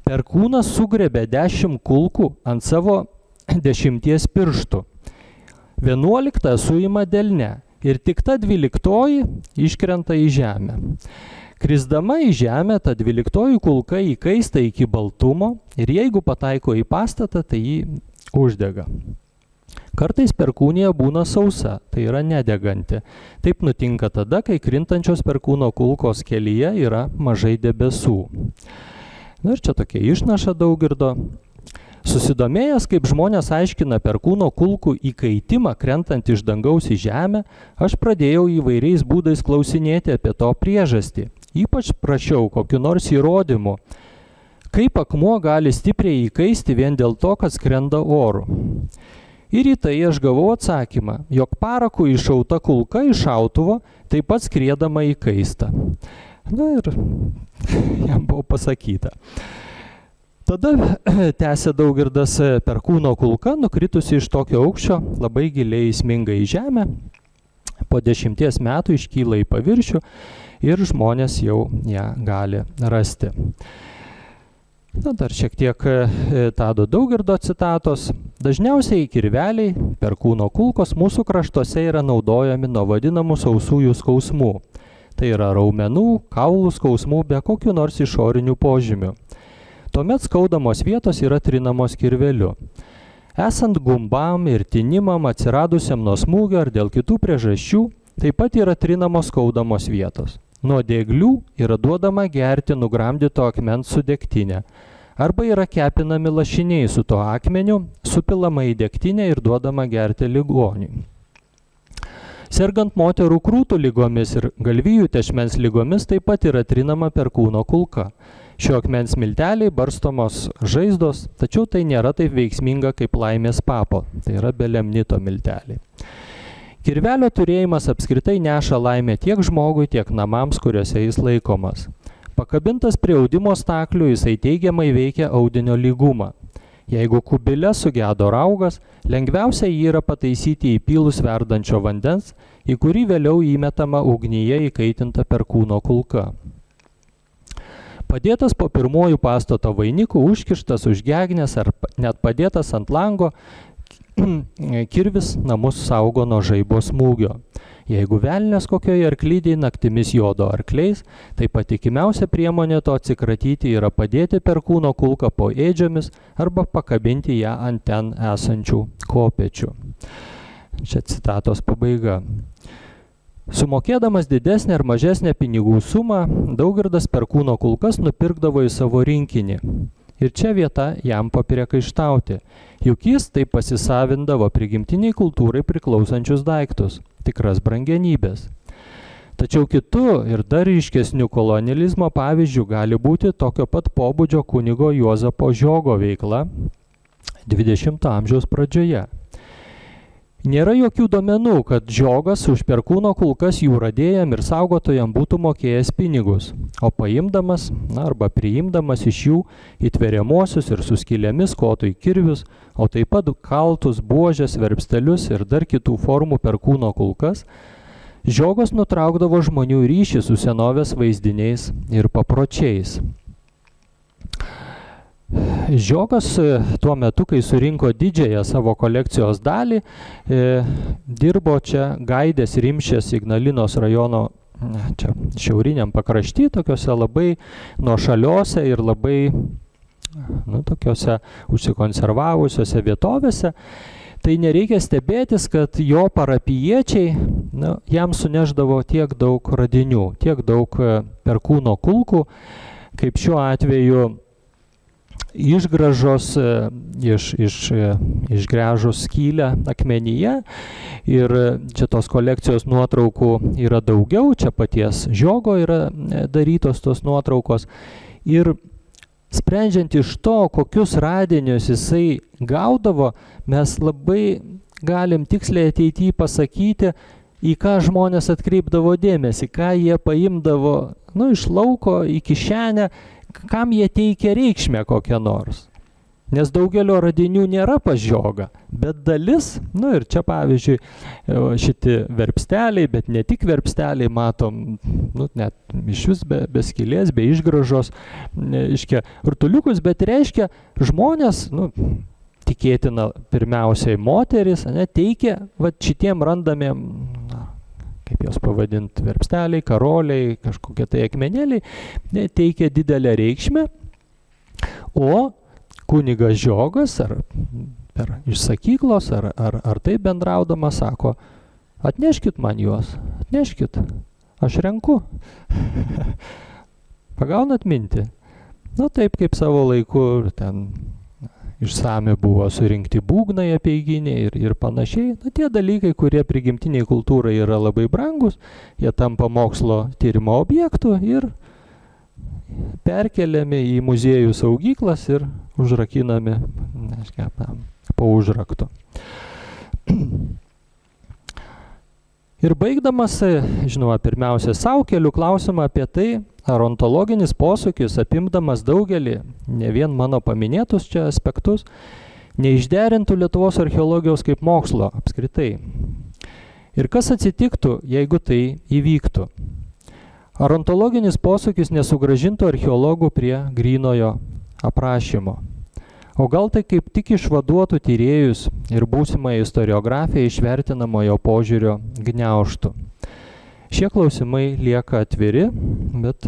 Perkūnas sugrebė 10 kulkų ant savo 10 pirštų. 11 suima delne ir tik ta 12 iškrenta į žemę. Krisdama į žemę, ta 12 kulka įkaista iki baltumo ir jeigu pataiko į pastatą, tai jį uždega. Kartais perkūnija būna sausa, tai yra nedeganti. Taip nutinka tada, kai krintančios Perkūno kulkos kelyje yra mažai debesų. Ir čia tokia išnaša Daugirdo. Susidomėjęs, kaip žmonės aiškina Perkūno kulkų įkaitimą krentant iš dangaus į žemę, aš pradėjau įvairiais būdais klausinėti apie to priežastį. Ypač prašiau kokiu nors įrodymu, kaip akmuo gali stipriai įkaisti vien dėl to, kad skrenda oru. Ir į tai aš gavau atsakymą, jog paraku iššauta kulka iš šautuvo taip pat skriedama įkaista. Ir jam buvo pasakyta. Tada tęsė Daugirdas, Perkūno kulka, nukritusi iš tokio aukščio, labai giliai įsminga į žemę, po 10 metų iškyla į paviršių ir žmonės jau ją gali rasti. Dar šiek tiek Tado Daugirdo citatos. Dažniausiai kirveliai, Perkūno kulkos mūsų kraštuose yra naudojami nuo vadinamų sausųjų skausmų. Tai yra raumenų, kaulų skausmų be kokių nors išorinių požymių. Tuomet skaudamos vietos yra trinamos kirveliu. Esant gumbam ir tinimam atsiradusiam nuo smūgio ar dėl kitų priežasčių, taip pat yra trinamos skaudamos vietos. Nuo dėglių yra duodama gerti nugramdyto akmens su degtinė. Arba yra kepinami lašiniai su to akmeniu, supilama į degtinę ir duodama gerti ligoniui. Sergant moterų krūtų ligomis ir galvijų tešmens ligomis taip pat yra trinama Perkūno kulka. Šio akmens milteliai barstomos žaizdos, tačiau tai nėra taip veiksminga kaip laimės papo, tai yra belemnito milteliai. Kirvelio turėjimas apskritai neša laimę tiek žmogui, tiek namams, kuriuose jis laikomas. Pakabintas prie audimo staklių, jisai teigiamai veikia audinio lygumą. Jeigu kubile sugedo raugas, lengviausia jį yra pataisyti įpylus verdančio vandens, į kurį vėliau įmetama ugnyje įkaitinta perkūno kulka. Padėtas po pirmojų pastato vainikų, užkištas už gegnės ar net padėtas ant lango, kirvis namus saugo nuo žaibo smūgio. Jeigu velnias kokioje arklydėje naktimis jodo arkliais, tai patikimiausia priemonė to atsikratyti yra padėti perkūno kulką po ėdžiomis arba pakabinti ją ant ten esančių kopėčių. Čia citatos pabaiga. Sumokėdamas didesnę ar mažesnę pinigų sumą, Daugirdas perkūno kulkas nupirkdavo į savo rinkinį. Ir čia vieta jam papriekaištauti, juk jis taip pasisavindavo prigimtiniai kultūrai priklausančius daiktus, tikras brangenybės. Tačiau kitu ir dar ryškesniu kolonializmo pavyzdžiu gali būti tokio pat pobūdžio kunigo Juozapo Žiogo veikla 20 amžiaus pradžioje. Nėra jokių duomenų, kad Žiogas už perkūno kulkas jų radėjam ir saugotojam būtų mokėjęs pinigus, o paimdamas arba priimdamas iš jų įtveriamuosius ir su skylėmis kotui kirvius, o taip pat kaltus, buožės, verpstelius ir dar kitų formų perkūno kulkas, Žiogas nutraukdavo žmonių ryšį su senovės vaizdiniais ir papročiais. Žiogas tuo metu, kai surinko didžiąją savo kolekcijos dalį, dirbo čia Gaidės Rimšės Ignalinos rajono čia šiauriniam pakrašty, tokiuose labai nuošaliuose ir labai tokiuose užsikonservavusiuose vietovėse. Tai nereikia stebėtis, kad jo parapijiečiai jam suneždavo tiek daug radinių, tiek daug perkūno kulkų, kaip šiuo atveju išgražos išgręžus skylę akmenyje ir čia tos kolekcijos nuotraukų yra daugiau, čia paties Žiogo yra darytos tos nuotraukos ir sprendžiant iš to, kokius radinius jisai gaudavo, mes labai galim tiksliai ateityje pasakyti, į ką žmonės atkreipdavo dėmesį, ką jie paimdavo iš lauko į kišenę, kam jie teikia reikšmę kokią nors. Nes daugelio radinių nėra pas Žiogą, bet dalis, ir čia pavyzdžiui šiti verpsteliai, bet ne tik verpsteliai, matom, net iš vis be skylės, be išgražos, reiškia rutuliukus, bet reiškia žmonės, tikėtina pirmiausiai moteris, teikia šitiem randamiem, kaip jos pavadinti, verpsteliai, karoliai, kažkokie tai akmenėliai, teikia didelę reikšmę, o kunigas Žiogas ar iš sakyklos, ar taip bendraudamas sako, atneškit man juos, atneškit, aš renku. Pagaunat mintį? Taip kaip savo laiku ten išsami buvo surinkti būgnai apeiginiai ir panašiai. Tie dalykai, kurie prigimtiniai kultūrai yra labai brangus, jie tampa mokslo tyrimo objektų ir perkeliami į muziejų saugyklas ir užrakinami po užraktu. Ir baigdamas, žinoma, pirmiausia, savo keliu klausimą apie tai, ar ontologinis posūkis, apimdamas daugelį, ne vien mano paminėtus čia aspektus, neišderintų Lietuvos archeologijos kaip mokslo apskritai. Ir kas atsitiktų, jeigu tai įvyktų? Ar ontologinis posūkis nesugrąžintų archeologų prie grynojo aprašymo? O gal tai kaip tik išvaduotų tyrėjus ir būsimą istoriografiją išvertinamojo požiūrio gniaužtų? Šie klausimai lieka atviri, bet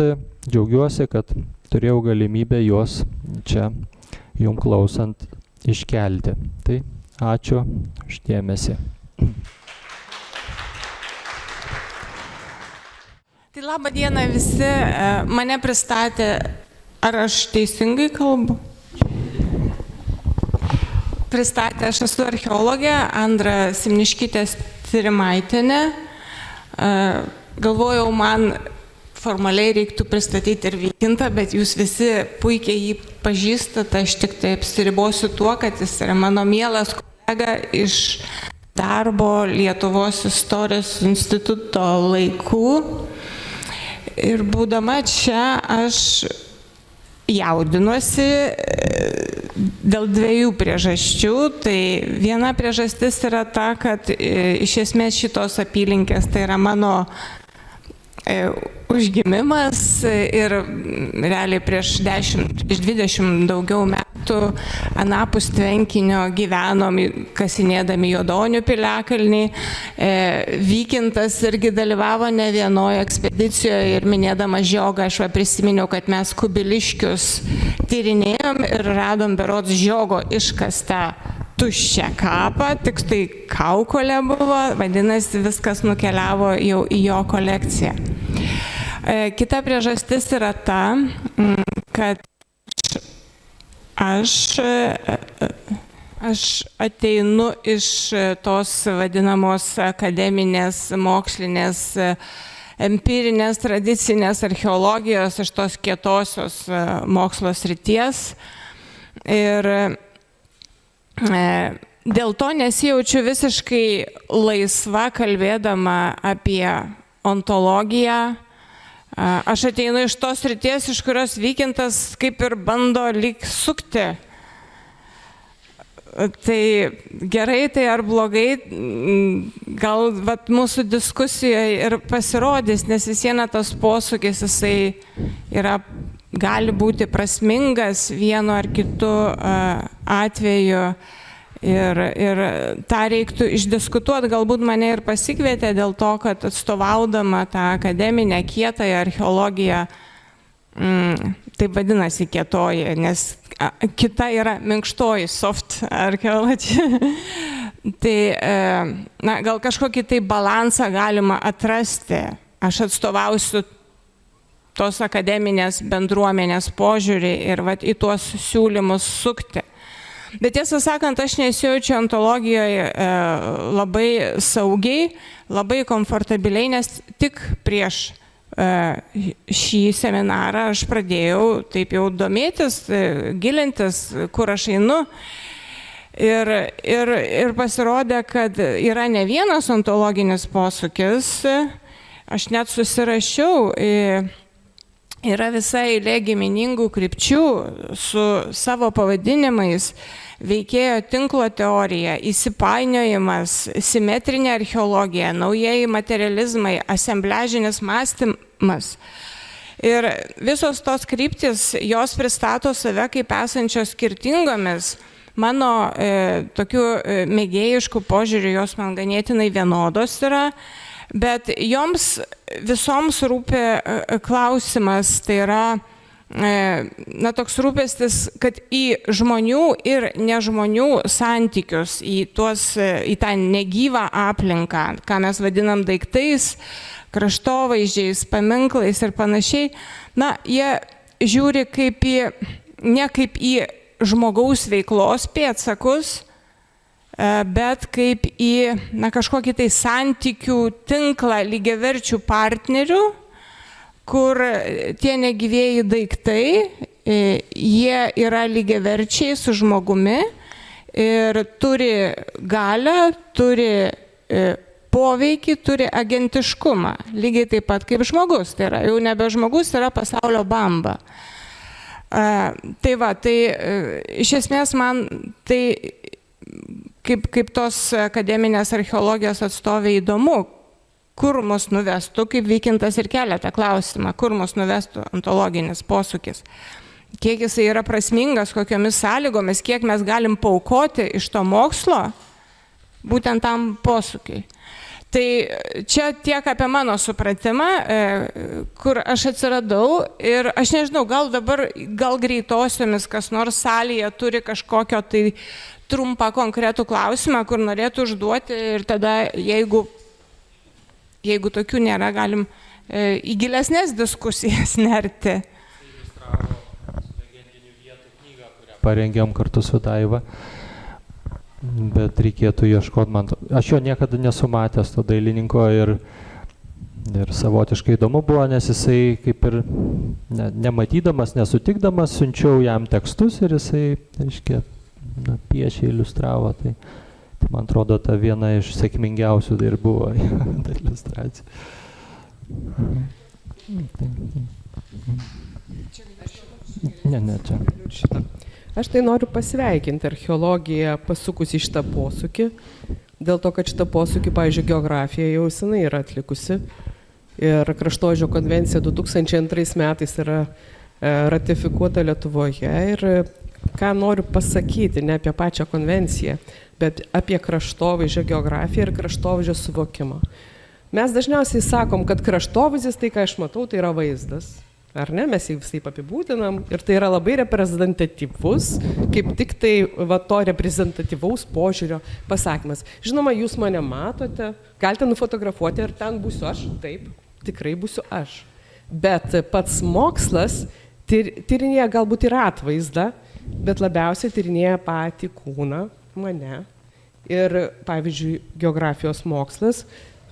džiaugiuosi, kad turėjau galimybę juos čia jums klausant iškelti. Tai ačiū už dėmesį. Tai labą dieną visi, mane pristatė, ar aš teisingai kalbu? Pristatė, aš esu archeologė Andra Simniškytė Tyrimaitienė. Galvojau, man formaliai reiktų pristatyti ir Vykintą, bet jūs visi puikiai jį pažįstate, aš tik tai apsiribosiu tuo, kad jis yra mano mielas kolega iš darbo Lietuvos istorijos instituto laikų. Ir būdama čia aš jaudinuosi dėl dviejų priežasčių. Tai viena priežastis yra ta, kad iš esmės šitos apylinkės tai yra mano užgimimas ir realiai prieš 20 daugiau metų anapus tvenkinio gyvenom kasinėdami Juodonių piliakalnį. Vykintas irgi dalyvavo ne vienoje ekspedicijoje ir minėdamas Žiogą aš prisiminiau, kad mes Kubiliškius tyrinėjom ir radom berods Žiogo iškastą tuščią kapą, tik tai kaukolė buvo, vadinasi, viskas nukeliavo jau į jo kolekciją. Kita priežastis yra ta, kad aš ateinu iš tos vadinamos akademinės, mokslinės, empirinės, tradicinės archeologijos, iš tos kietosios mokslo srities. Ir dėl to nesijaučiu visiškai laisva kalbėdama apie ontologiją. Aš ateinu iš tos srities, iš kurios Vykintas kaip ir bando lyg sukti. Tai gerai, tai ar blogai, gal mūsų diskusijoje ir pasirodys, nes vis viena tas posūkis, jisai gali būti prasmingas vienu ar kitu atveju ir tą reiktų išdiskutuoti. Galbūt mane ir pasikvietė dėl to, kad atstovaudama tą akademinę kietąją archeologiją, taip vadinasi kietoji, nes kita yra minkštoji, soft archeologija. Tai gal kažkokį tai balansą galima atrasti. Aš atstovausiu tos akademinės bendruomenės požiūrį ir į tuos siūlymus sukti. Bet tiesą sakant, aš nesijaučiu ontologijoje labai saugiai, labai komfortabiliai, nes tik prieš šį seminarą aš pradėjau taip jau domėtis, gilintis, kur aš einu. Ir pasirodė, kad yra ne vienas ontologinis posūkis. Aš net susirašiau, yra visai eilė giminingų krypčių su savo pavadinimais: veikėjo tinklo teorija, įsipainiojimas, simetrinė archeologija, naujieji materializmai, asembliažinis mąstymas. Ir visos tos kryptis, jos pristato save kaip esančios skirtingomis. Mano tokių mėgėjiškų požiūrių jos man ganėtinai vienodos yra. Bet joms visoms rūpi klausimas, tai yra toks rūpestis, kad į žmonių ir nežmonių santykius, į tą negyvą aplinką, ką mes vadinam daiktais, kraštovaizdžiais, paminklais ir panašiai, jie žiūri ne kaip į žmogaus veiklos pėdsakus, bet kaip į kažkokį tai santykių tinklą lygiaverčių partnerių, kur tie negyvieji daiktai, jie yra lygiaverčiai su žmogumi ir turi galią, turi poveikį, turi agentiškumą, lygiai taip pat kaip žmogus. Tai yra jau nebe žmogus, yra pasaulio bamba. Tai iš esmės man tai kaip tos akademinės archeologijos atstovai įdomu, kur mus nuvestų, kaip Vykintas ir kelia tą klausimą, kur mus nuvestų ontologinis posūkis. Kiek jisai yra prasmingas, kokiomis sąlygomis, kiek mes galim paaukoti iš to mokslo būtent tam posūkiui. Tai čia tiek apie mano supratimą, kur aš atsiradau ir aš nežinau, gal greitosiomis kas nors salėje turi kažkokio tai trumpą konkretų klausimą, kur norėtų užduoti ir tada, jeigu tokių nėra, galim į gilesnės diskusijas nerti. Legendinių vietų knygą, kurią parengėm kartu su Daiva, bet reikėtų ieškoti man. Aš jo niekada nesu matęs, to dailininko, ir Ir savotiškai įdomu buvo, nes jisai kaip ir nematydamas, nesutikdamas, siunčiau jam tekstus ir jisai, reiškia, piešė, iliustravo. Tai man atrodo, ta viena iš sėkmingiausių ir buvo ta iliustracija. Ne, čia. Aš tai noriu pasveikinti archeologiją pasukus į šitą posūkį, dėl to, kad šitą posūkį, pavyzdžiui, geografija jau senai yra atlikusi. Ir Kraštovaizdžio konvencija 2002 metais yra ratifikuota Lietuvoje. Ir ką noriu pasakyti, ne apie pačią konvenciją, bet apie kraštovaizdžio geografiją ir kraštovaizdžio suvokimą. Mes dažniausiai sakom, kad kraštovaizdis, tai ką aš matau, tai yra vaizdas. Ar ne? Mes jį visaip apibūdinam ir tai yra labai reprezentatyvus, kaip tik tai to reprezentatyvaus požiūrio pasakymas. Žinoma, jūs mane matote, galite nufotografuoti, ar ten būsiu aš, taip, tikrai būsiu aš. Bet pats mokslas tyrinėja galbūt ir atvaizdą, bet labiausiai tyrinėja patį kūną, mane. Ir, pavyzdžiui, geografijos mokslas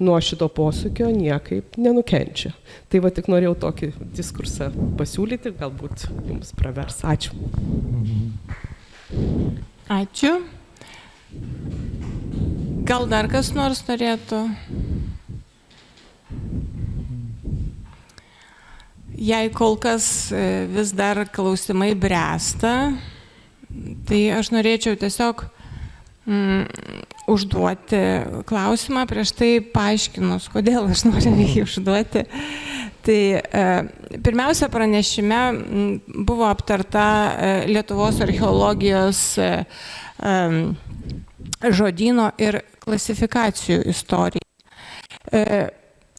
nuo šito posūkio niekaip nenukenčia. Tai va tik norėjau tokį diskursą pasiūlyti, galbūt jums pravers. Ačiū. Ačiū. Gal dar kas nors norėtų? Jei kol kas vis dar klausimai bręsta, tai aš norėčiau tiesiog užduoti klausimą, prieš tai paaiškinus, kodėl aš noriu jį užduoti. Tai pirmiausia, pranešime buvo aptarta Lietuvos archeologijos žodyno ir klasifikacijų istorija.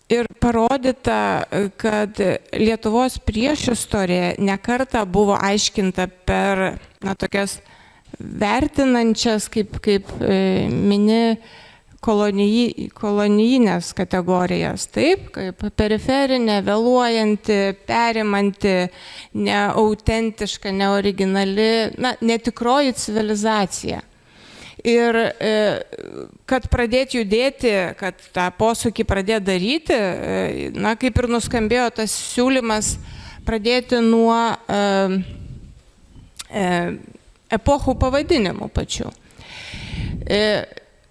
Ir parodyta, kad Lietuvos priešistorija nekartą buvo aiškinta per tokias vertinančias, kaip mini kolonijinės kategorijas, taip, kaip periferinė, vėluojanti, perimanti, neautentiška, neoriginali, netikroji civilizacija. Ir kad pradėti judėti, kad tą posūkį pradėti daryti, kaip ir nuskambėjo tas siūlymas pradėti nuo epochų pavadinimų pačių.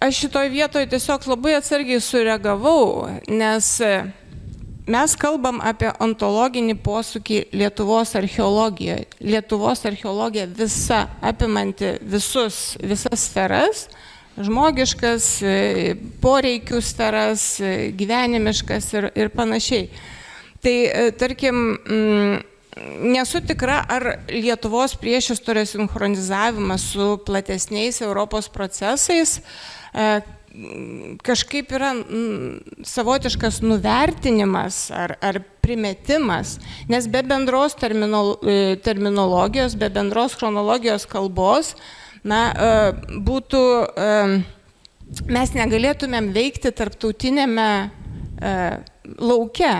Aš šitoj vietoje tiesiog labai atsargiai sureagavau, nes mes kalbam apie ontologinį posūkį Lietuvos archeologijoje. Lietuvos archeologija visa, apimanti visas sferas, žmogiškas, poreikių sferas, gyvenimiškas ir panašiai. Tai, tarkim, nesu tikra, ar Lietuvos priešistorės sinchronizavimas su platesniais Europos procesais kažkaip yra savotiškas nuvertinimas ar primetimas, nes be bendros terminologijos, be bendros chronologijos kalbos, būtų, mes negalėtumėm veikti tarptautinėme lauke.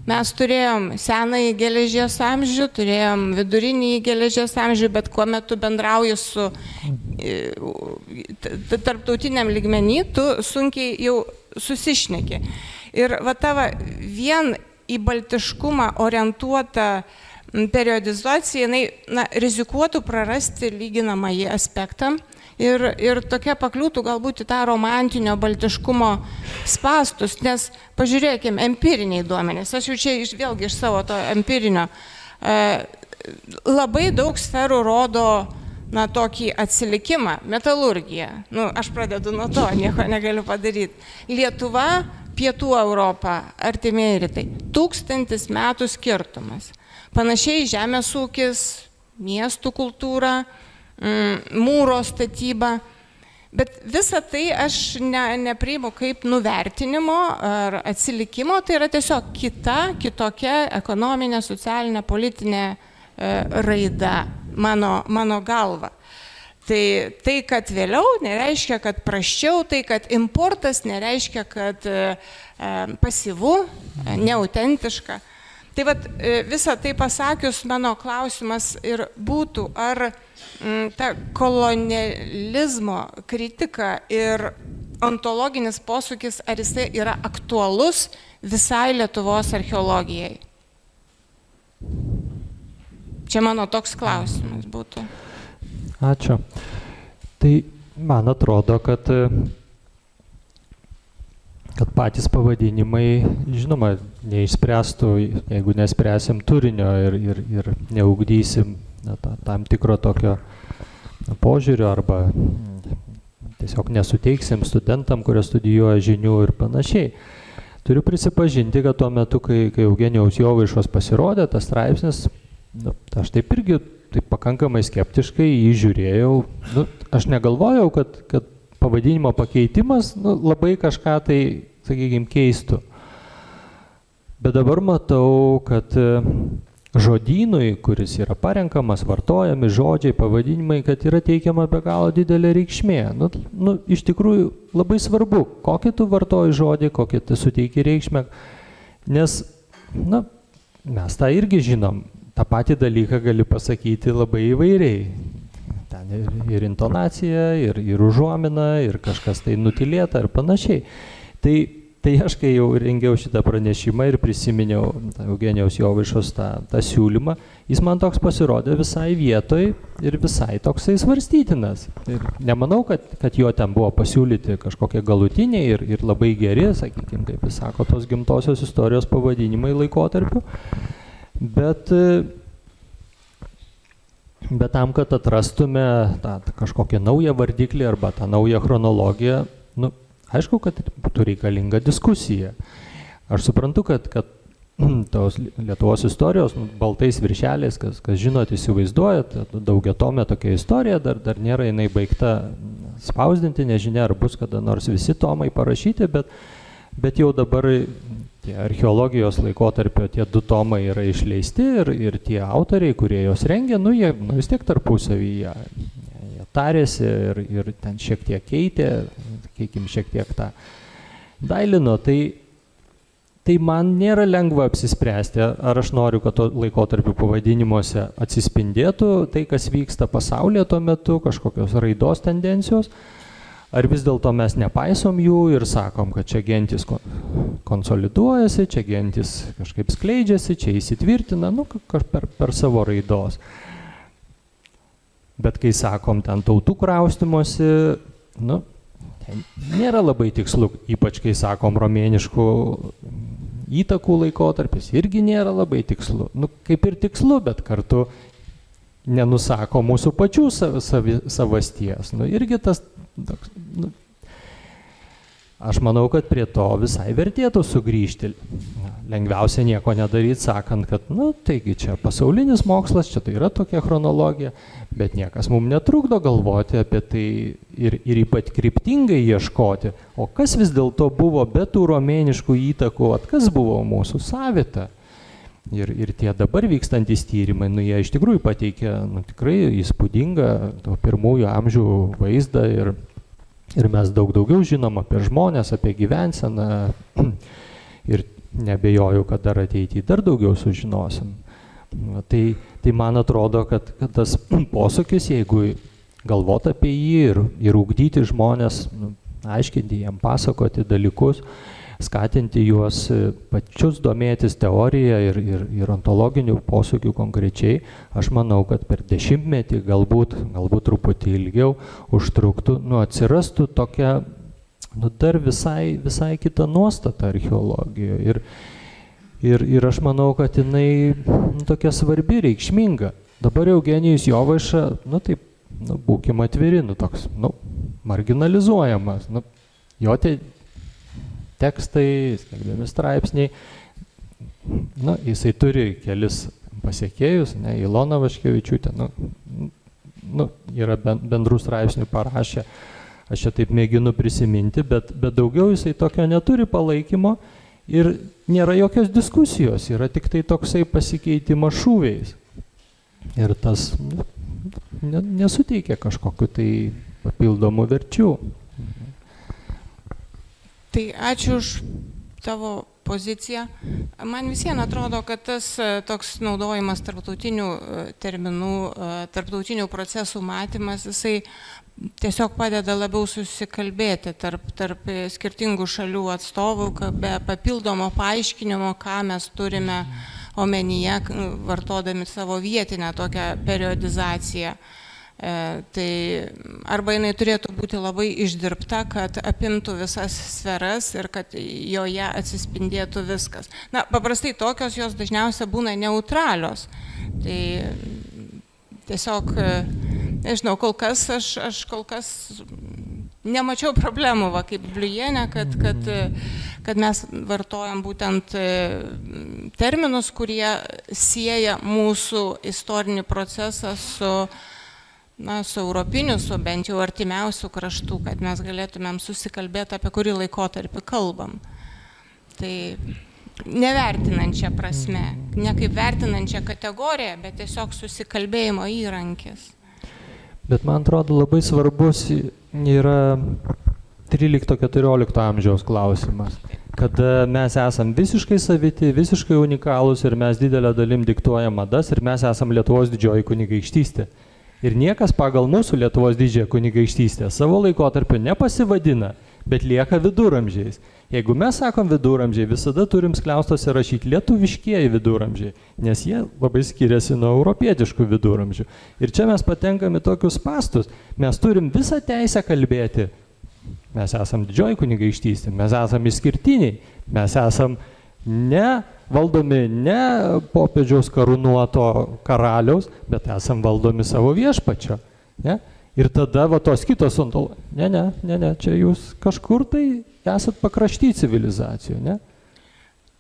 Mes turėjom senąjį geležies amžių, turėjom vidurinį geležies amžių, bet kuo metu bendrauji su tarptautiniam lygmenį, tu sunkiai jau susišneki. Ir vien į baltiškumą orientuota periodizacija, jinai rizikuotų prarasti lyginamąjį aspektą. Ir tokia pakliūtų galbūt į tą romantinio baltiškumo spastus, nes pažiūrėkime, empiriniai duomenys, aš jau čia vėlgi iš savo to empirinio, labai daug sferų rodo tokį atsilikimą, metalurgiją, aš pradedu nuo to, nieko negaliu padaryti. Lietuva, Pietų Europa, artimieji rytai, 1000 metų skirtumas. Panašiai žemės ūkis, miestų kultūra, mūro statyba, bet visą tai aš nepriimu kaip nuvertinimo ar atsilikimo, tai yra tiesiog kitokia ekonominė, socialinė, politinė raida mano galva. Tai, kad vėliau, nereiškia, kad prasčiau, tai, kad importas nereiškia, kad pasyvu, neautentiška. Tai visą tai pasakius, mano klausimas ir būtų, ar ta kolonializmo kritika ir ontologinis posūkis, ar jisai yra aktualus visai Lietuvos archeologijai? Čia mano toks klausimas būtų. Ačiū. Tai man atrodo, kad patys pavadinimai, žinoma, neišspręstų, jeigu nespręsim turinio ir neugdysim tam tikro tokio požiūrio arba tiesiog nesuteiksim studentam, kurie studijuoja žinių ir panašiai. Turiu prisipažinti, kad tuo metu, kai Eugenijaus Jovaišos pasirodė tas straipsnis, aš taip irgi taip pakankamai skeptiškai jį žiūrėjau. Aš negalvojau, kad pavadinimo pakeitimas labai kažką tai, sakykime, keistų. Bet dabar matau, kad žodynui, kuris yra parenkamas, vartojami žodžiai, pavadinimai, kad yra teikiama be galo didelė reikšmė. Iš tikrųjų labai svarbu, kokį tu vartoji žodį, kokį tu suteiki reikšmę, nes mes tą irgi žinom, tą patį dalyką gali pasakyti labai įvairiai. Ten ir intonacija, ir užuomina, ir kažkas tai nutilėta ir panašiai. Tai aš, kai jau rengiau šitą pranešimą ir prisiminiau Eugenijaus Jovaišos tą siūlymą, jis man toks pasirodė visai vietoj ir visai toksai svarstytinas. Ir nemanau, kad jo ten buvo pasiūlyti kažkokie galutiniai ir labai geri, sakykime, kaip jis sako, tos gimtosios istorijos pavadinimai laikotarpiu. Bet tam, kad atrastume tą kažkokią naują vardiklį arba tą naują chronologiją, aišku, kad būtų reikalinga diskusija. Aš suprantu, kad tos Lietuvos istorijos baltais viršeliais, kas žinot, įsivaizduojat, daugiatomė tokia istorija, dar nėra jinai baigta spausdinti, nežinia, ar bus kada nors visi tomai parašyti, bet jau dabar tie archeologijos laikotarpio tie 2 tomai yra išleisti ir tie autoriai, kurie jos rengia, jie vis tiek tarpusavyje tarėsi ir ten šiek tiek keitė, sakykime, šiek tiek tą dailino. Tai man nėra lengva apsispręsti, ar aš noriu, kad to laikotarpių pavadinimuose atsispindėtų tai, kas vyksta pasaulyje tuo metu, kažkokios raidos tendencijos, ar vis dėlto mes nepaisom jų ir sakom, kad čia gentis konsoliduojasi, čia gentis kažkaip skleidžiasi, čia įsitvirtina, per savo raidos. Bet kai sakom ten tautų kraustymosi, nėra labai tikslu, ypač kai sakom romėniškų įtakų laikotarpis, irgi nėra labai tikslu. Kaip ir tikslu, bet kartu nenusako mūsų pačių savasties. Irgi tas, aš manau, kad prie to visai vertėtų sugrįžti. Lengviausia nieko nedaryti, sakant, kad, taigi čia pasaulinis mokslas, čia tai yra tokia chronologija, bet niekas mums netrukdo galvoti apie tai ir ypač kryptingai ieškoti, o kas vis dėlto buvo be tų romėniškų įtakų, kas buvo mūsų savita. Ir tie dabar vykstantys tyrimai, jie iš tikrųjų pateikia tikrai įspūdingą to pirmųjų amžių vaizdą ir mes daug daugiau žinom apie žmonės, apie gyvenseną ir nebejoju, kad dar ateityje dar daugiau sužinosim. Tai man atrodo, kad tas posūkis, jeigu galvot apie jį ir ugdyti žmonės, aiškinti jiem, pasakoti dalykus, skatinti juos pačius domėtis teoriją ir ontologinių posūkių konkrečiai, aš manau, kad per 10-metį, galbūt truputį ilgiau užtruktų, atsirastų tokia dar visai kita nuostata archeologijoje. Ir aš manau, kad jinai tokia svarbi, reikšminga. Dabar Eugenijus Jovaiša, būkim atviri, toks, marginalizuojamas. Jo tie tekstai, skelbiami straipsniai, jisai turi kelis pasiekėjus, Ilona Vaškevičiūtė, yra bendrų straipsnių parašę. Aš čia taip mėginu prisiminti, bet daugiau jisai tokio neturi palaikymo ir nėra jokios diskusijos, yra tik tai toksai pasikeitimas šūviais. Ir tas nesuteikia kažkokiu tai papildomų verčių. Tai ačiū už tavo poziciją. Man visiems atrodo, kad tas toks naudojimas tarptautinių terminų, tarptautinių procesų matymas, jisai tiesiog padeda labiau susikalbėti tarp skirtingų šalių atstovų, be papildomo paaiškinimo, ką mes turime omenyje, vartodami savo vietinę tokią periodizaciją. Tai arba jinai turėtų būti labai išdirbta, kad apimtų visas sferas ir kad joje atsispindėtų viskas. Na, paprastai tokios jos dažniausiai būna neutralios. Tai tiesiog, nežinau, kol kas aš kol kas nemačiau problemų, kaip Bliujienė, kad mes vartojam būtent terminus, kurie sieja mūsų istorinį procesą su europiniu, su bent jau artimiausių kraštų, kad mes galėtumėm susikalbėti, apie kurį laikotarpį kalbam. Tai nevertinančia prasme, ne kaip vertinančia kategorija, bet tiesiog susikalbėjimo įrankis. Bet man atrodo labai svarbus yra 13-14 amžiaus klausimas, kad mes esam visiškai saviti, visiškai unikalūs ir mes didelę dalim diktuojam madas ir mes esam Lietuvos didžioji kunigaikštystė. Ir niekas pagal mūsų Lietuvos didžiąją kunigaikštystę savo laikotarpiu nepasivadina, bet lieka viduramžiais. Jeigu mes sakom viduramžiai, visada turim skliaustuose rašyti lietuviškieji viduramžiai, nes jie labai skiriasi nuo europietiškų viduramžių. Ir čia mes patenkame tokius spastus, mes turim visą teisę kalbėti. Mes esam didžioji kunigaikštystė, mes esam išskirtiniai, mes esam valdomi ne popiežiaus karūnuoto karaliaus, bet esam valdomi savo viešpačio. Ne? Ir tada tos kitos ontologijos, ne, čia jūs kažkur tai esat pakrašty civilizacijų, ne?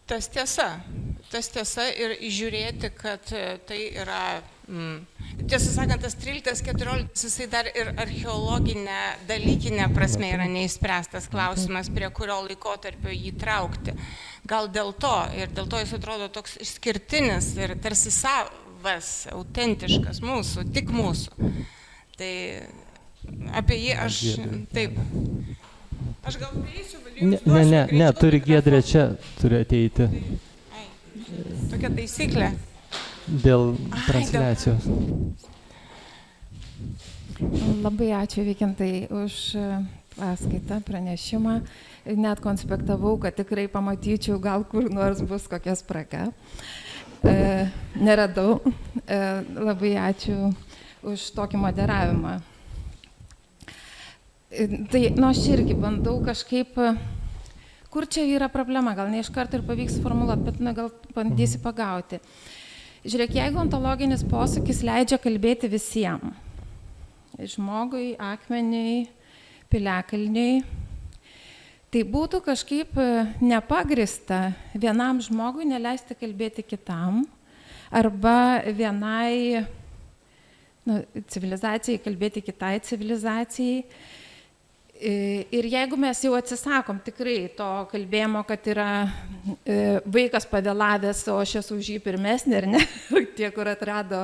Tas tiesa ir žiūrėti, kad tai yra, tiesą sakant, tas 13-14, jisai dar ir archeologinė, dalykinė prasme yra neįspręstas klausimas, prie kurio laikotarpio jį traukti. Gal dėl to, ir dėl to jis atrodo toks išskirtinis ir tarsi savas, autentiškas mūsų, tik mūsų. Tai apie jį aš, taip. Aš gal prieisiu, Ne, turi Giedrė čia, turi ateiti. Tokia taisyklė. Dėl transliacijos. Labai ačiū Vykintai už paskaitą, pranešimą. Net konspektavau, kad tikrai pamatyčiau, gal kur nors bus kokia spraga. Neradau. Labai ačiū už tokį moderavimą. Tai, aš irgi bandau kažkaip, kur čia yra problema, gal ne iš karto ir pavyks formuluoti, bet gal bandysi pagauti. Žiūrėk, jeigu ontologinis posūkis leidžia kalbėti visiems, žmogui, akmeniui, piliakalniui, tai būtų kažkaip nepagrįsta vienam žmogui neleisti kalbėti kitam, arba vienai civilizacijai kalbėti kitai civilizacijai. Ir jeigu mes jau atsisakom tikrai to kalbėjimo, kad yra vaikas pavėlavęs, o aš esu už jį pirmesnė, ar ne, tie, kur atrado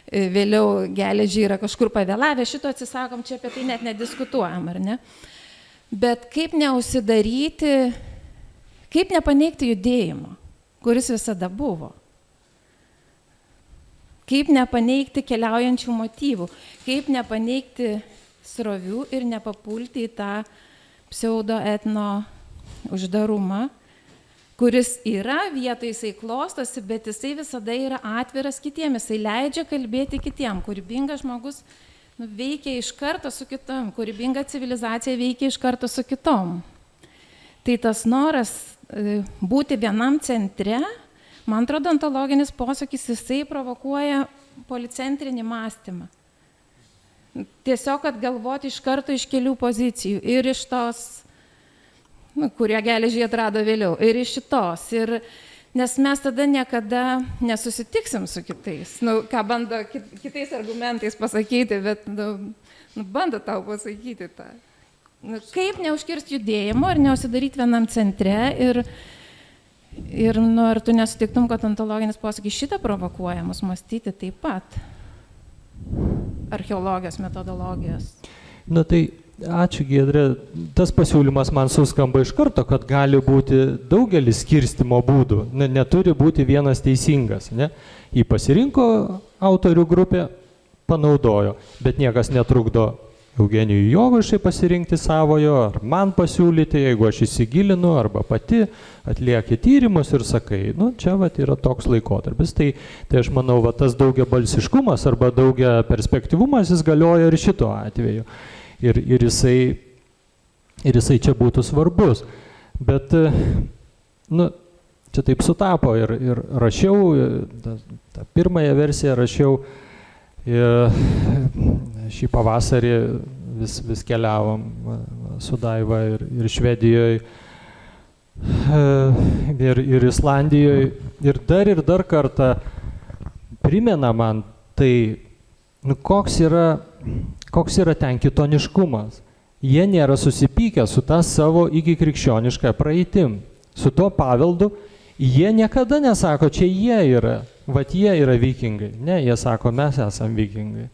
vėliau geležį yra kažkur pavėlavę, šito atsisakom, čia apie tai net nediskutuojam, ar ne. Bet kaip neužsidaryti, kaip nepaneigti judėjimo, kuris visada buvo. Kaip nepaneigti keliaujančių motyvų, kaip nepaneigti srovių ir nepapulti į tą pseudo-etno uždarumą, kuris yra vietoj, jisai klostosi, bet jisai visada yra atviras kitiem, jisai leidžia kalbėti kitiem. Kūrybingas žmogus veikia iš karto su kitom, kūrybinga civilizacija veikia iš karto su kitom. Tai tas noras būti vienam centre, man atrodo, ontologinis posūkis, jisai provokuoja policentrinį mąstymą. Tiesiog, kad galvoti iš karto iš kelių pozicijų. Ir iš tos, kurie geležį atrado vėliau, ir iš šitos. Nes mes tada niekada nesusitiksim su kitais. Ką bando kitais argumentais pasakyti, bet bando tau pasakyti tą. Kaip neužkirsti judėjimo ir neužsidaryti vienam centre ir ar tu nesutiktum, kad ontologinis posūkis šitą provokuoja mus mąstyti taip pat. Archeologijos, metodologijos. Tai Ačiū, Giedrė. Tas pasiūlymas man suskamba iš karto, kad gali būti daugelis skirstimo būdų. Neturi būti vienas teisingas. Ne? Jį pasirinko autorių grupė, panaudojo, bet niekas netrukdo Eugenijui Jovaišai pasirinkti savojo, ar man pasiūlyti, jeigu aš įsigilinu, arba pati atlieki tyrimus ir sakai, nu, čia vat yra toks laikotarpis. Tai aš manau, va, tas daugiabalsiškumas arba daugia perspektyvumas jis galioja ir šituo atveju. Ir jisai čia būtų svarbus. Bet, nu, čia taip sutapo ir rašiau, tą pirmąją versiją rašiau, šį pavasarį vis keliavom su Daiva ir Švedijoje, ir Islandijoje. Ir dar kartą primena man tai, nu, koks yra ten kitoniškumas. Jie nėra susipykę su tą savo iki krikščionišką praeitim. Su tuo paveldu jie niekada nesako, čia jie yra. Vat jie yra vikingai. Ne, jie sako, mes esam vikingai.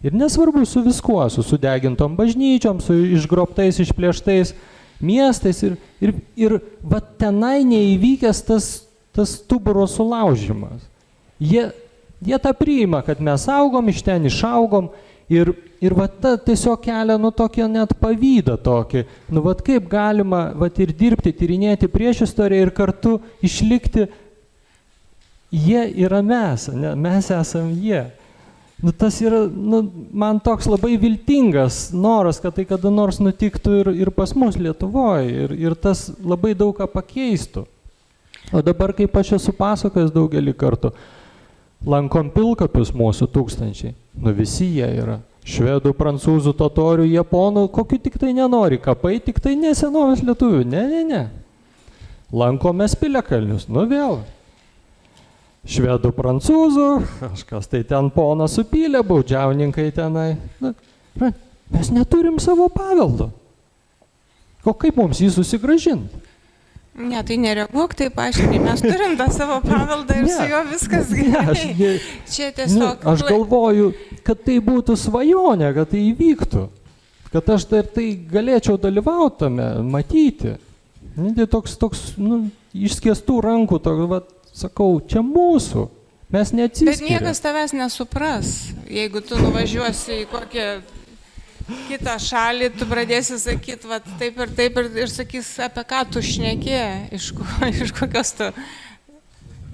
Ir nesvarbu su viskuo, su sudegintom bažnyčiom, su išgrobtais, išplėštais miestais. Ir vat tenai neįvykęs tas stuburo sulaužimas. Jie tą priima, kad mes augom, iš ten išaugom. Ir vat ta tiesiog kelia, nu, tokia net pavydą tokį. Nu, vat kaip galima vat ir dirbti, tyrinėti priešistoriją ir kartu išlikti. Jie yra mes, ne, mes esam jie. Nu, tas yra, nu, man toks labai viltingas noras, kad tai kada nors nutiktų ir pas mus Lietuvoje. Ir tas labai daug ką pakeistų. O dabar, kaip aš esu pasakojęs daugelį kartų, lankom pilkapius mūsų tūkstančiai. Nu, visi jie yra. Švedų, prancūzų, totorių, japonų, kokių tik tai nenori. Kapai tik tai ne senovės lietuvių. Ne. Lankomės Piliakalnius. Nu, vėl. Švedų, prancūzų, kažkas tai ten ponas supylė, baudžiauninkai tenai. Na, mes neturim savo paveldo. O kaip mums jį susigrąžinti? Ne, tai nereaguok taip aiškiai, mes turim tą savo paveldą ir su juo viskas gerai. Čia tiesiog... Aš galvoju, kad tai būtų svajonė, kad tai įvyktų. Kad aš tai galėčiau dalyvauti tame, matyti. Tai toks nu, išskėstų rankų, sakau, čia mūsų, mes neatsiskiriam. Bet niekas tavęs nesupras, jeigu tu nuvažiuosi į kokią kitą šalį, tu pradėsi sakyti, va, taip ir sakys, apie ką tu šneki, iš kokios tu,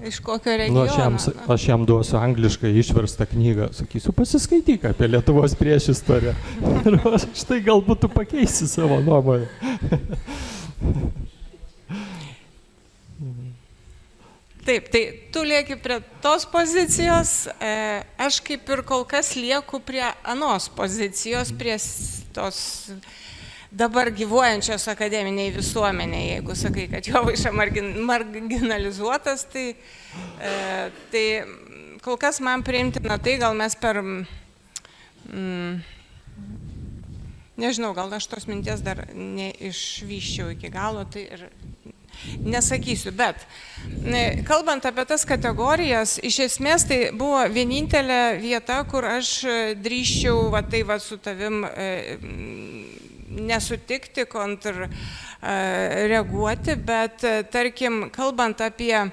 iš kokio regiono. Nu, aš jam duosiu angliškai išverstą knygą, sakysiu, pasiskaityk apie Lietuvos priešistorę. Ir štai galbūt tu pakeisi savo nuomonę. Taip, tai tu lieki prie tos pozicijos, aš kaip ir kol kas lieku prie anos pozicijos, prie tos dabar gyvuojančios akademiniai visuomeniai. Jeigu sakai, kad Jovaiša marginalizuotas, tai kol kas man priimtina tai, gal mes per, nežinau, gal aš tos minties dar neišvyščiau iki galo, tai ir nesakysiu, bet kalbant apie tas kategorijas, iš esmės tai buvo vienintelė vieta, kur aš drįsčiau su tavim nesutikti, reaguoti, bet tarkim, kalbant apie,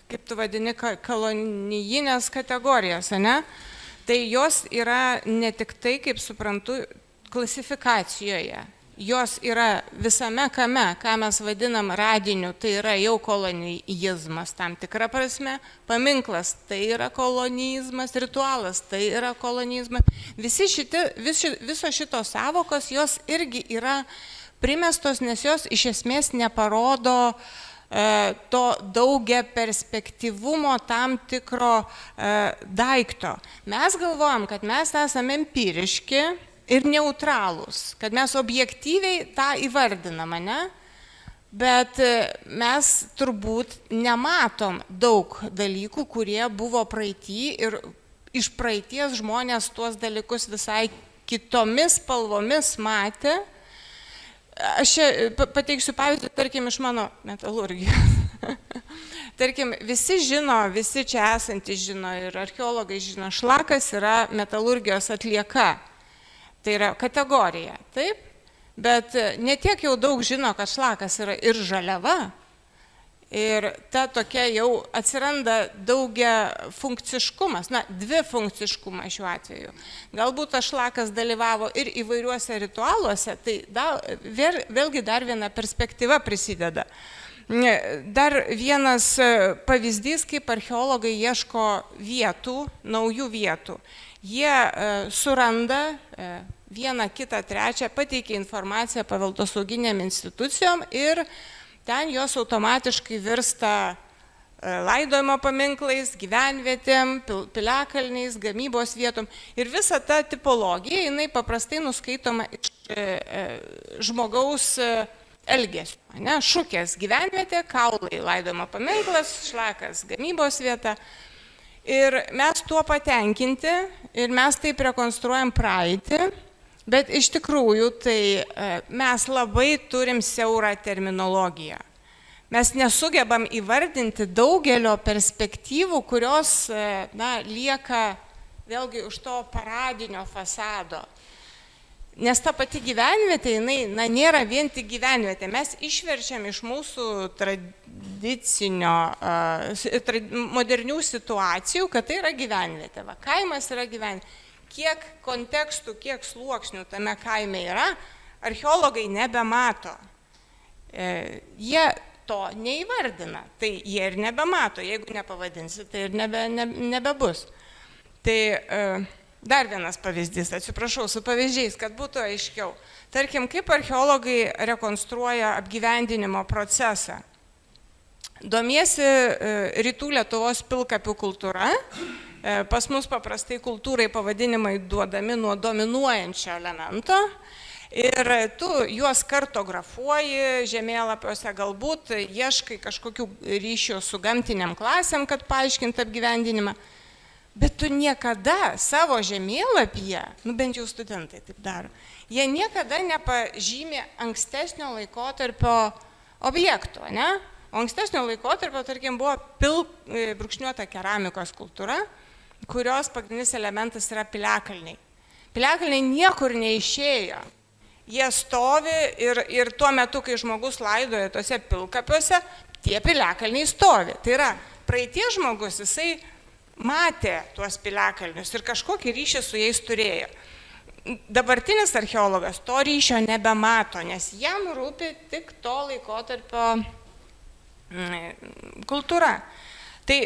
kaip tu vadini, kolonijinės kategorijas, ne? Tai jos yra ne tik tai, kaip suprantu, klasifikacijoje. Jos yra visame kame, ką mes vadinam radiniu, tai yra jau kolonijizmas tam tikra prasme, paminklas tai yra kolonijizmas, ritualas tai yra kolonijizmas. Visos šitos savokos, jos irgi yra primestos, nes jos iš esmės neparodo to daugia perspektyvumo tam tikro daikto. Mes galvojam, kad mes esame empiriški ir neutralūs, kad mes objektyviai tą įvardinam, ne? Bet mes turbūt nematom daug dalykų, kurie buvo praeity ir iš praeities žmonės tuos dalykus visai kitomis spalvomis matė. Aš čia pateiksiu pavyzdį, tarkim, iš mano metalurgijos. Tarkim, visi žino, visi čia esantys žino ir archeologai žino, šlakas yra metalurgijos atlieka. Tai yra kategorija, taip? Bet ne tiek jau daug žino, kad šlakas yra ir žaliava. Ir ta tokia jau atsiranda daugia funkciškumas, dvifunkciškumas šiuo atveju. Galbūt tas šlakas dalyvavo ir įvairiuose ritualuose, tai vėlgi dar viena perspektyva prisideda. Dar vienas pavyzdys, kaip archeologai ieško vietų, naujų vietų. Jie suranda vieną, kitą, trečią, pateikia informaciją paveldosauginėm institucijom ir ten jos automatiškai virsta laidojimo paminklais, gyvenvietėm, piliakalniais, gamybos vietom. Ir visa ta tipologija, jinai paprastai nuskaitoma iš žmogaus elgesio. Šukės gyvenvietė, kaulai laidojimo paminklas, šlakas gamybos vieta. Ir mes tuo patenkinti ir mes taip rekonstruojam praeitį. Bet iš tikrųjų tai mes labai turim siaurą terminologiją. Mes nesugebam įvardinti daugelio perspektyvų, kurios lieka vėlgi už to paradinio fasado. Nes ta pati gyvenvietė, jinai nėra vien tik gyvenvietė. Mes išverčiam iš mūsų modernių situacijų, kad tai yra gyvenvietė. Kaimas yra gyvenvietė. Kiek kontekstų, kiek sluoksnių tame kaime yra, archeologai nebemato. Jie to neįvardina, tai jie ir nebemato. Jeigu nepavadinsi, tai ir nebebus. Tai dar vienas pavyzdys, atsiprašau, su pavyzdžiais, kad būtų aiškiau. Tarkim, kaip archeologai rekonstruoja apgyvendinimo procesą. Domiesi rytų Lietuvos pilkapių kultūra. Pas mus paprastai kultūrai pavadinimai duodami nuo dominuojančio elemento ir tu juos kartografuoji žemėlapiuose, galbūt ieškai kažkokių ryšių su gamtiniam klasėm, kad paaiškinti apgyvendinimą, bet tu niekada savo žemėlapyje, bent jau studentai taip daro, jie niekada nepažymė ankstesnio laikotarpio objektų, ne? O ankstesnio laikotarpio, tarkim, buvo brūkšniuota keramikos kultūra, kurios pagrindinis elementas yra piliakalniai. Piliakalniai niekur neišėjo. Jie stovi ir tuo metu, kai žmogus laidoja tose pilkapiuose, tie piliakalniai stovi. Tai yra, praeities žmogus, jisai matė tuos piliakalnius ir kažkokį ryšį su jais turėjo. Dabartinis archeologas to ryšio nebemato, nes jam rūpi tik to laikotarpio kultūra. Tai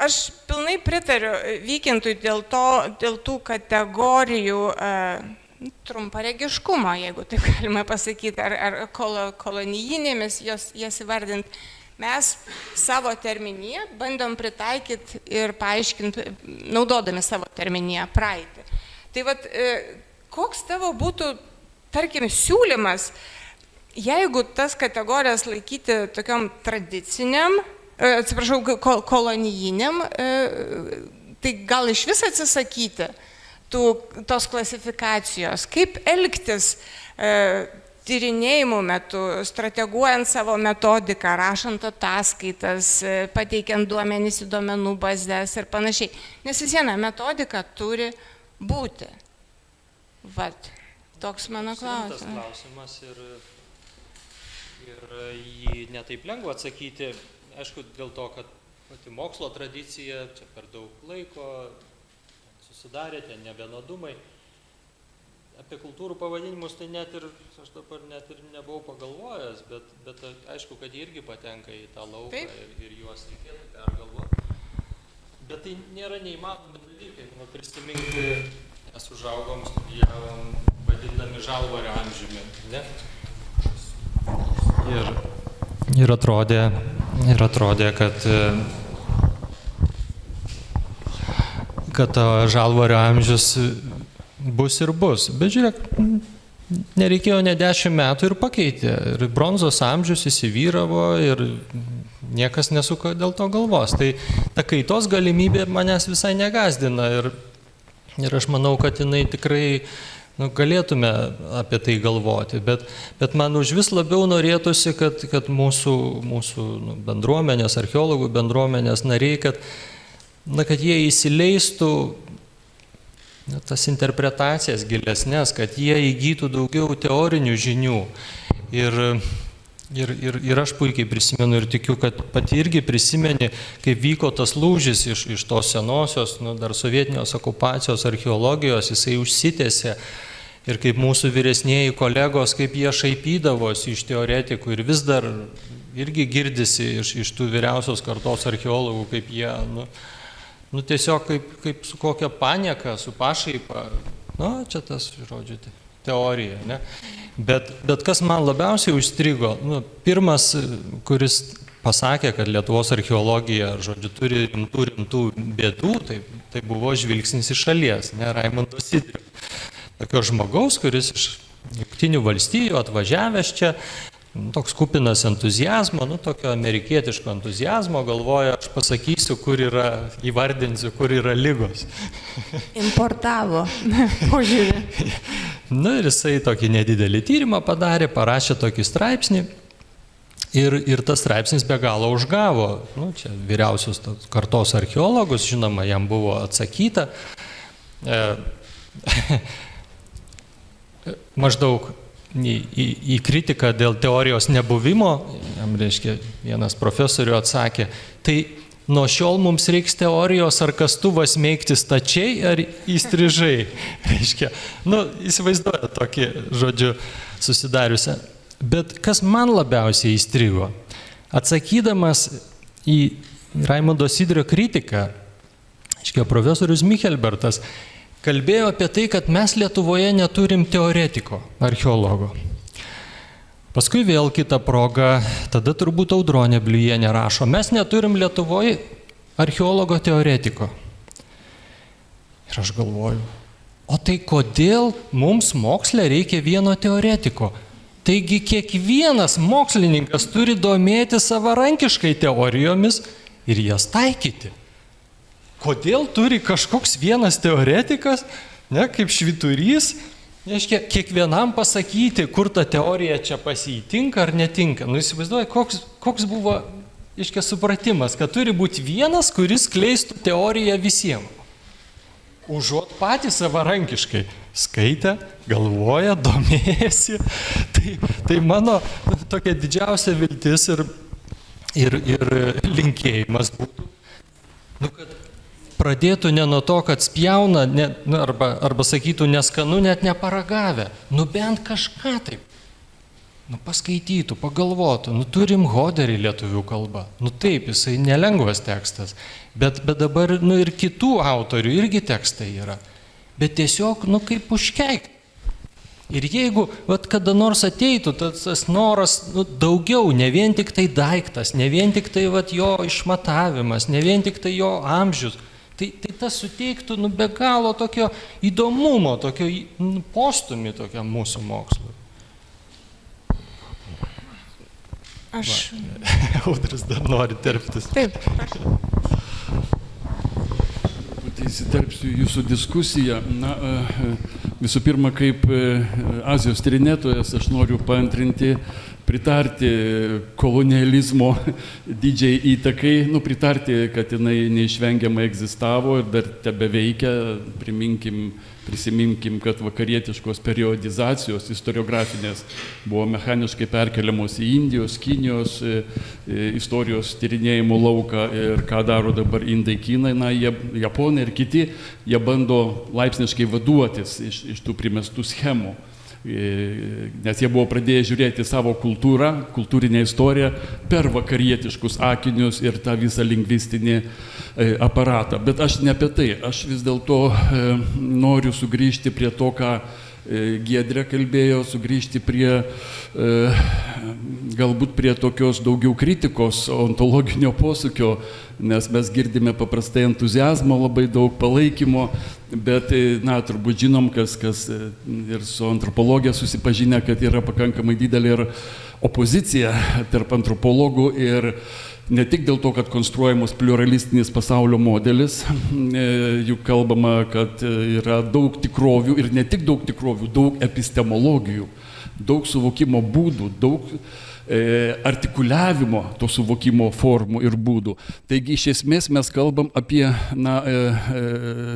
aš pilnai pritariu Vykintui dėl tų kategorijų trumparegiškumo, jeigu taip galima pasakyti, ar kolonijinėmis jas įvardinti. Mes savo terminiją bandom pritaikyti ir paaiškinti, naudodami savo terminiją praeitį. Tai koks tavo būtų, tarkim, siūlymas, jeigu tas kategorijas laikyti tokiom tradiciniam, kolonijiniam, tai gal iš vis atsisakyti tos klasifikacijos, kaip elgtis tyrinėjimų metu, strateguojant savo metodiką, rašant ataskaitas, pateikiant duomenis į duomenų bazės ir panašiai. Nes vis viena metodika turi būti. Toks mano klausimas. Tas klausimas ir jį netaip lengva atsakyti. Aišku, dėl to, kad pati mokslo tradicija, čia per daug laiko susidarė, ten nevienodumai. Apie kultūrų pavadinimus tai aš dabar net ir nebuvau pagalvojęs, bet aišku, kad jie irgi patenka į tą lauką ir juos reikėtų pergalvoti. Bet tai nėra neįmanomi dalykai. Prisiminti, mes užaugom, studijavom, vadindami Žalvario amžiumi, ne? Ir atrodė, kad Žalvario amžius bus ir bus. Bet žiūrėk, nereikėjo ne 10 metų ir pakeitė. Ir bronzos amžius įsivyravo ir niekas nesuka dėl to galvos. Tai ta kaitos galimybė manęs visai negazdina. Ir aš manau, kad jinai tikrai galėtume apie tai galvoti, bet man už vis labiau norėtųsi, kad mūsų bendruomenės, archeologų bendruomenės nariai, kad jie įsileistų tas interpretacijas gilesnės, kad jie įgytų daugiau teorinių žinių. Ir aš puikiai prisimenu ir tikiu, kad pati irgi prisimeni, kaip vyko tas lūžis iš tos senosios, dar sovietinės okupacijos archeologijos, jisai užsitęsė. Ir kaip mūsų vyresnieji kolegos, kaip jie šaipydavosi iš teoretikų ir vis dar irgi girdisi iš tų vyriausios kartos archeologų, kaip jie, tiesiog kaip su kokia panieka, su pašaipa, čia tas, žodžiu, teorija, ne? Bet kas man labiausiai užstrigo, pirmas, kuris pasakė, kad Lietuvos archeologija, žodžiu, turi rimtų bėdų, tai buvo žvilgsnis iš šalies, ne, Raimundo Sidrio. Tokio žmogaus, kuris iš Jungtinių valstijų atvažiavęs čia, toks kupinas entuzijazmo, tokio amerikietiško entuzijazmo, galvoja, aš pasakysiu, įvardinsiu, kur yra ligos. Importavo požiūrį. Ir jisai tokį nedidelį tyrimą padarė, parašė tokį straipsnį ir tas straipsnis be galo užgavo. Čia vyriausios kartos archeologus, žinoma, jam buvo atsakyta. Maždaug į kritiką dėl teorijos nebuvimo, jam reiškia, vienas profesorių atsakė, tai nuo šiol mums reiks teorijos, ar kastuvas meikti stačiai, ar įstrižai. Reiškia, įsivaizduoja tokį, žodžiu, susidariusią. Bet kas man labiausiai įstrigo, atsakydamas į Raimundo Sidrio kritiką, reiškia, profesorius Michelbertas kalbėjo apie tai, kad mes Lietuvoje neturim teoretiko, archeologo. Paskui vėl kita proga, tada turbūt Audronė Bliujienė rašo, mes neturim Lietuvoje archeologo teoretiko. Ir aš galvoju, o tai kodėl mums moksle reikia vieno teoretiko? Taigi kiekvienas mokslininkas turi domėti savarankiškai teorijomis ir jas taikyti. Kodėl turi kažkoks vienas teoretikas, kaip švyturys, kiekvienam pasakyti, kur ta teorija čia pasitinka ar netinka. Įsivaizduoju, koks buvo supratimas, kad turi būti vienas, kuris kleistų teoriją visiems. Užuot patys savarankiškai skaitę, galvoja, domėjasi. Tai mano tokia didžiausia viltis ir linkėjimas būtų, kad pradėtų ne nuo to, kad spjauna, arba sakytų neskanu, net neparagavę. Bent kažką taip. Paskaitytų, pagalvotų. Turim Hoderį lietuvių kalbą. Taip, jisai nelengvas tekstas. Bet dabar, ir kitų autorių irgi tekstai yra. Bet tiesiog, kaip užkeikti. Ir jeigu, kada nors ateitų tas noras, daugiau, ne vien tik tai daiktas, ne vien tik tai, jo išmatavimas, ne vien tik tai jo amžius, tai tas suteiktų, be galo tokio įdomumo, tokio postūmį tokiam mūsų mokslui. Audris dar nori terptis. Taip. Įsiterpsiu jūsų diskusiją. Visų pirma, kaip Azijos tyrinėtojas, aš noriu paantrinti, pritarti kolonializmo didžiai įtakai, pritarti, kad jinai neišvengiamai egzistavo ir dar tebeveikia. Prisiminkim, kad vakarietiškos periodizacijos istoriografinės buvo mechaniškai perkeliamos į Indijos, Kinijos istorijos tyrinėjimo lauką ir ką daro dabar indai, kinai, japonai ir kiti, jie bando laipsniškai vaduotis iš tų primestų schemų. Nes jie buvo pradėję žiūrėti savo kultūrą, kultūrinę istoriją per vakarietiškus akinius ir tą visą lingvistinį aparatą. Bet aš ne apie tai, aš vis dėlto noriu sugrįžti prie to, ką Giedrė kalbėjo, sugrįžti galbūt prie tokios daugiau kritikos, ontologinio posūkio, nes mes girdime paprastai entuziazmo, labai daug palaikymo, bet, turbūt žinom, kas ir su antropologija susipažinę, kad yra pakankamai didelė ir opozicija tarp antropologų ir ne tik dėl to, kad konstruojamas pliuralistinis pasaulio modelis, juk kalbama, kad yra daug tikrovių ir ne tik daug tikrovių, daug epistemologijų, daug suvokimo būdų, daug artikuliavimo, to suvokimo formų ir būdų. Taigi iš esmės mes kalbam apie,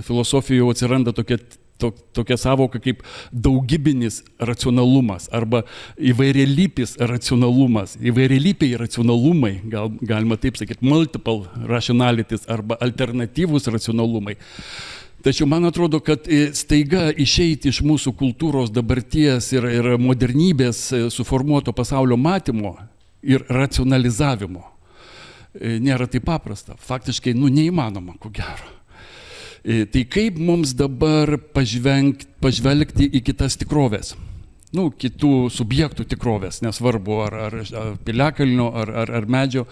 filosofijoje atsiranda tokia savoka kaip daugybinis racionalumas arba įvairialypis racionalumas, įvairialypiai racionalumai, galima taip sakyti, multiple rationalities arba alternatyvūs racionalumai. Tačiau man atrodo, kad staiga išeiti iš mūsų kultūros dabarties ir modernybės suformuoto pasaulio matymo ir racionalizavimo nėra taip paprasta. Faktiškai, neįmanoma, ko gero. Tai kaip mums dabar pažvelgti į kitas tikrovės? Kitų subjektų tikrovės, nesvarbu ar piliakalnio, ar medžio.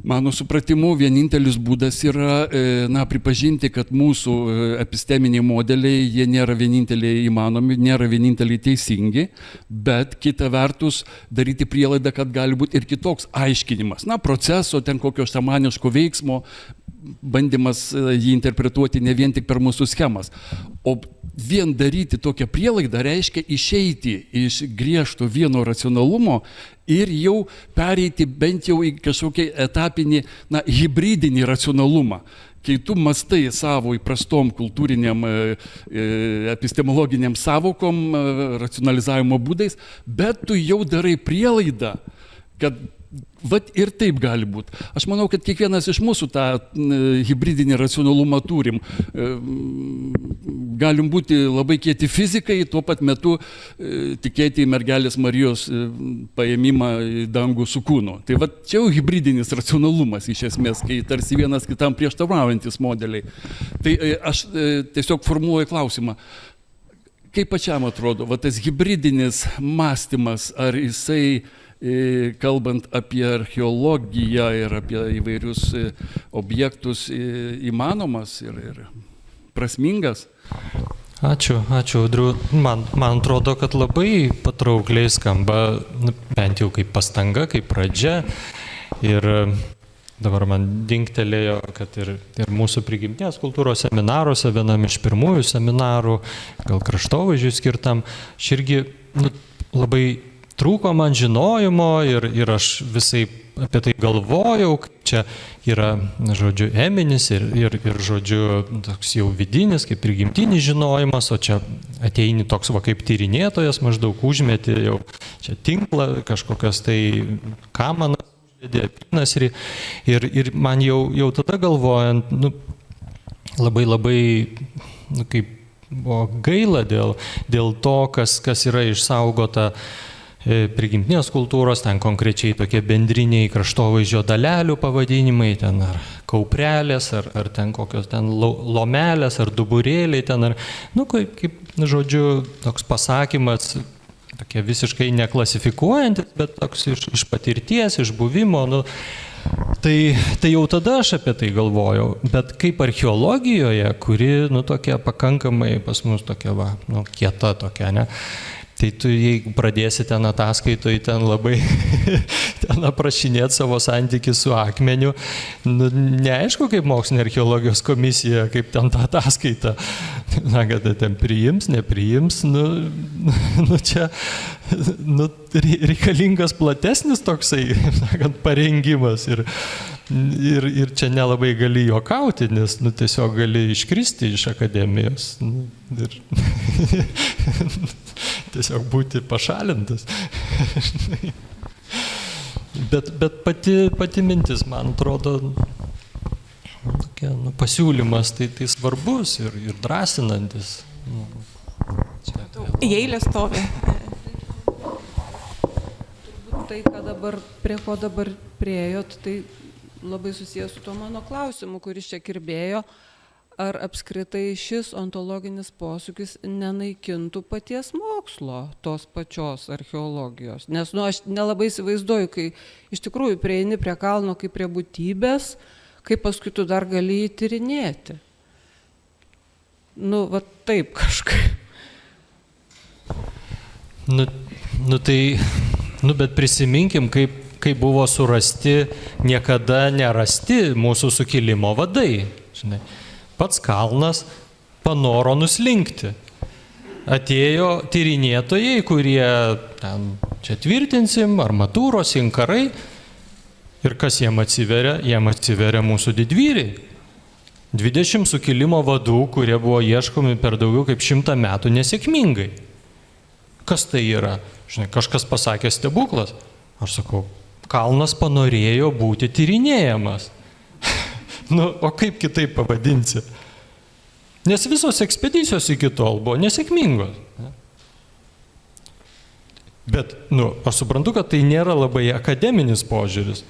Mano supratimu, vienintelis būdas yra pripažinti, kad mūsų episteminiai modeliai, jie nėra vieninteliai įmanomi, nėra vieninteliai teisingi, bet kita vertus daryti prielaidą, kad gali būti ir kitoks aiškinimas. Proceso, ten kokio šamaniško veiksmo, bandymas jį interpretuoti ne vien tik per mūsų schemas. O vien daryti tokią prielaidą reiškia išeiti iš griežto vieno racionalumo ir jau pereiti bent jau į kažkokį etapinį, hibridinį racionalumą. Kai tu mastai savo įprastom kultūriniam epistemologiniam savokom, racionalizavimo būdais, bet tu jau darai prielaidą, kad ir taip gali būti. Aš manau, kad kiekvienas iš mūsų tą hibridinį racionalumą turim. Galim būti labai kieti fizikai, tuo pat metu tikėti į mergelės Marijos paėmimą į dangų su kūnu. Tai čia jau hibridinis racionalumas iš esmės, kai tarsi vienas kitam prieštaraujantis modeliai. Tai aš tiesiog formuluoju klausimą. Kaip pačiam atrodo, tas hibridinis mąstymas, ar jisai kalbant apie archeologiją ir apie įvairius objektus įmanomas ir prasmingas? Ačiū, Audriu. Man atrodo, kad labai patraukliai skamba, bent jau kaip pastanga, kaip pradžia. Ir dabar man dingtelėjo, kad ir mūsų prigimtinės kultūros seminaruose, vienam iš pirmųjų seminarų, gal kraštovaizdžiui skirtam, aš irgi labai trūko man žinojimo ir aš visai apie tai galvojau, čia yra, žodžiu, eminis ir žodžiu, toks jau vidinis, kaip prigimtinis žinojimas, o čia ateini toks kaip tyrinėtojas, maždaug užmeti jau čia tinklą, kažkokias tai kamanas, apynasrį ir man jau tada galvojant, labai, kaip buvo gaila dėl to, kas yra išsaugota prigimtinės kultūros, ten konkrečiai tokie bendriniai kraštovaizdžio dalelių pavadinimai, ten ar kauprelės, ar ten kokios ten lomelės, ar duburėliai, ten ar, kaip, žodžiu, toks pasakymas, tokie visiškai neklasifikuojantis, bet toks iš patirties, iš buvimo, tai jau tada aš apie tai galvojau, bet kaip archeologijoje, kuri, tokia pakankamai pas mus tokia, kieta tokia, ne? Tai tu, jeigu pradėsi ten ataskaitoj, ten labai ten aprašinėti savo santykį su akmeniu, neaišku, kaip mokslinė archeologijos komisija, kaip ten tą ataskaitą, kad ten priims, nepriims, čia reikalingas platesnis toksai, parengimas ir čia nelabai gali juokauti, nes tiesiog gali iškristi iš akademijos ir tiesiog būti pašalintas. Bet pati mintis, man atrodo, pasiūlymas tai svarbus ir drąsinantis. Į eilę stovi. Tai, prie ko dabar priejot, tai labai susijęs su tuo mano klausimu, kuris čia kirbėjo, ar apskritai šis ontologinis posūkis nenaikintų paties mokslo, tos pačios archeologijos. Nes aš nelabai įsivaizduoju, kai iš tikrųjų prieini prie kalno kaip prie būtybės, kaip paskui tu dar gali jį tyrinėti. Taip kažkaip. Bet prisiminkim, kaip buvo surasti niekada nerasti mūsų sukilimo vadai. Žinai. Pats kalnas panoro nuslinkti. Atėjo tyrinėtojai, kurie ten čia tvirtinsim, armatūros, inkarai. Ir kas jiem atsiveria? Jiem atsiveria mūsų didvyriai. 20 sukilimo vadų, kurie buvo ieškomi per daugiau kaip 100 metų nesėkmingai. Kas tai yra? Žinai, kažkas pasakė stebuklas. Aš sakau, kalnas panorėjo būti tyrinėjamas. Nu, o kaip kitaip pavadinsi? Nes visos ekspedicijos iki tol buvo nesėkmingos. Bet, aš suprantu, kad tai nėra labai akademinis požiūris.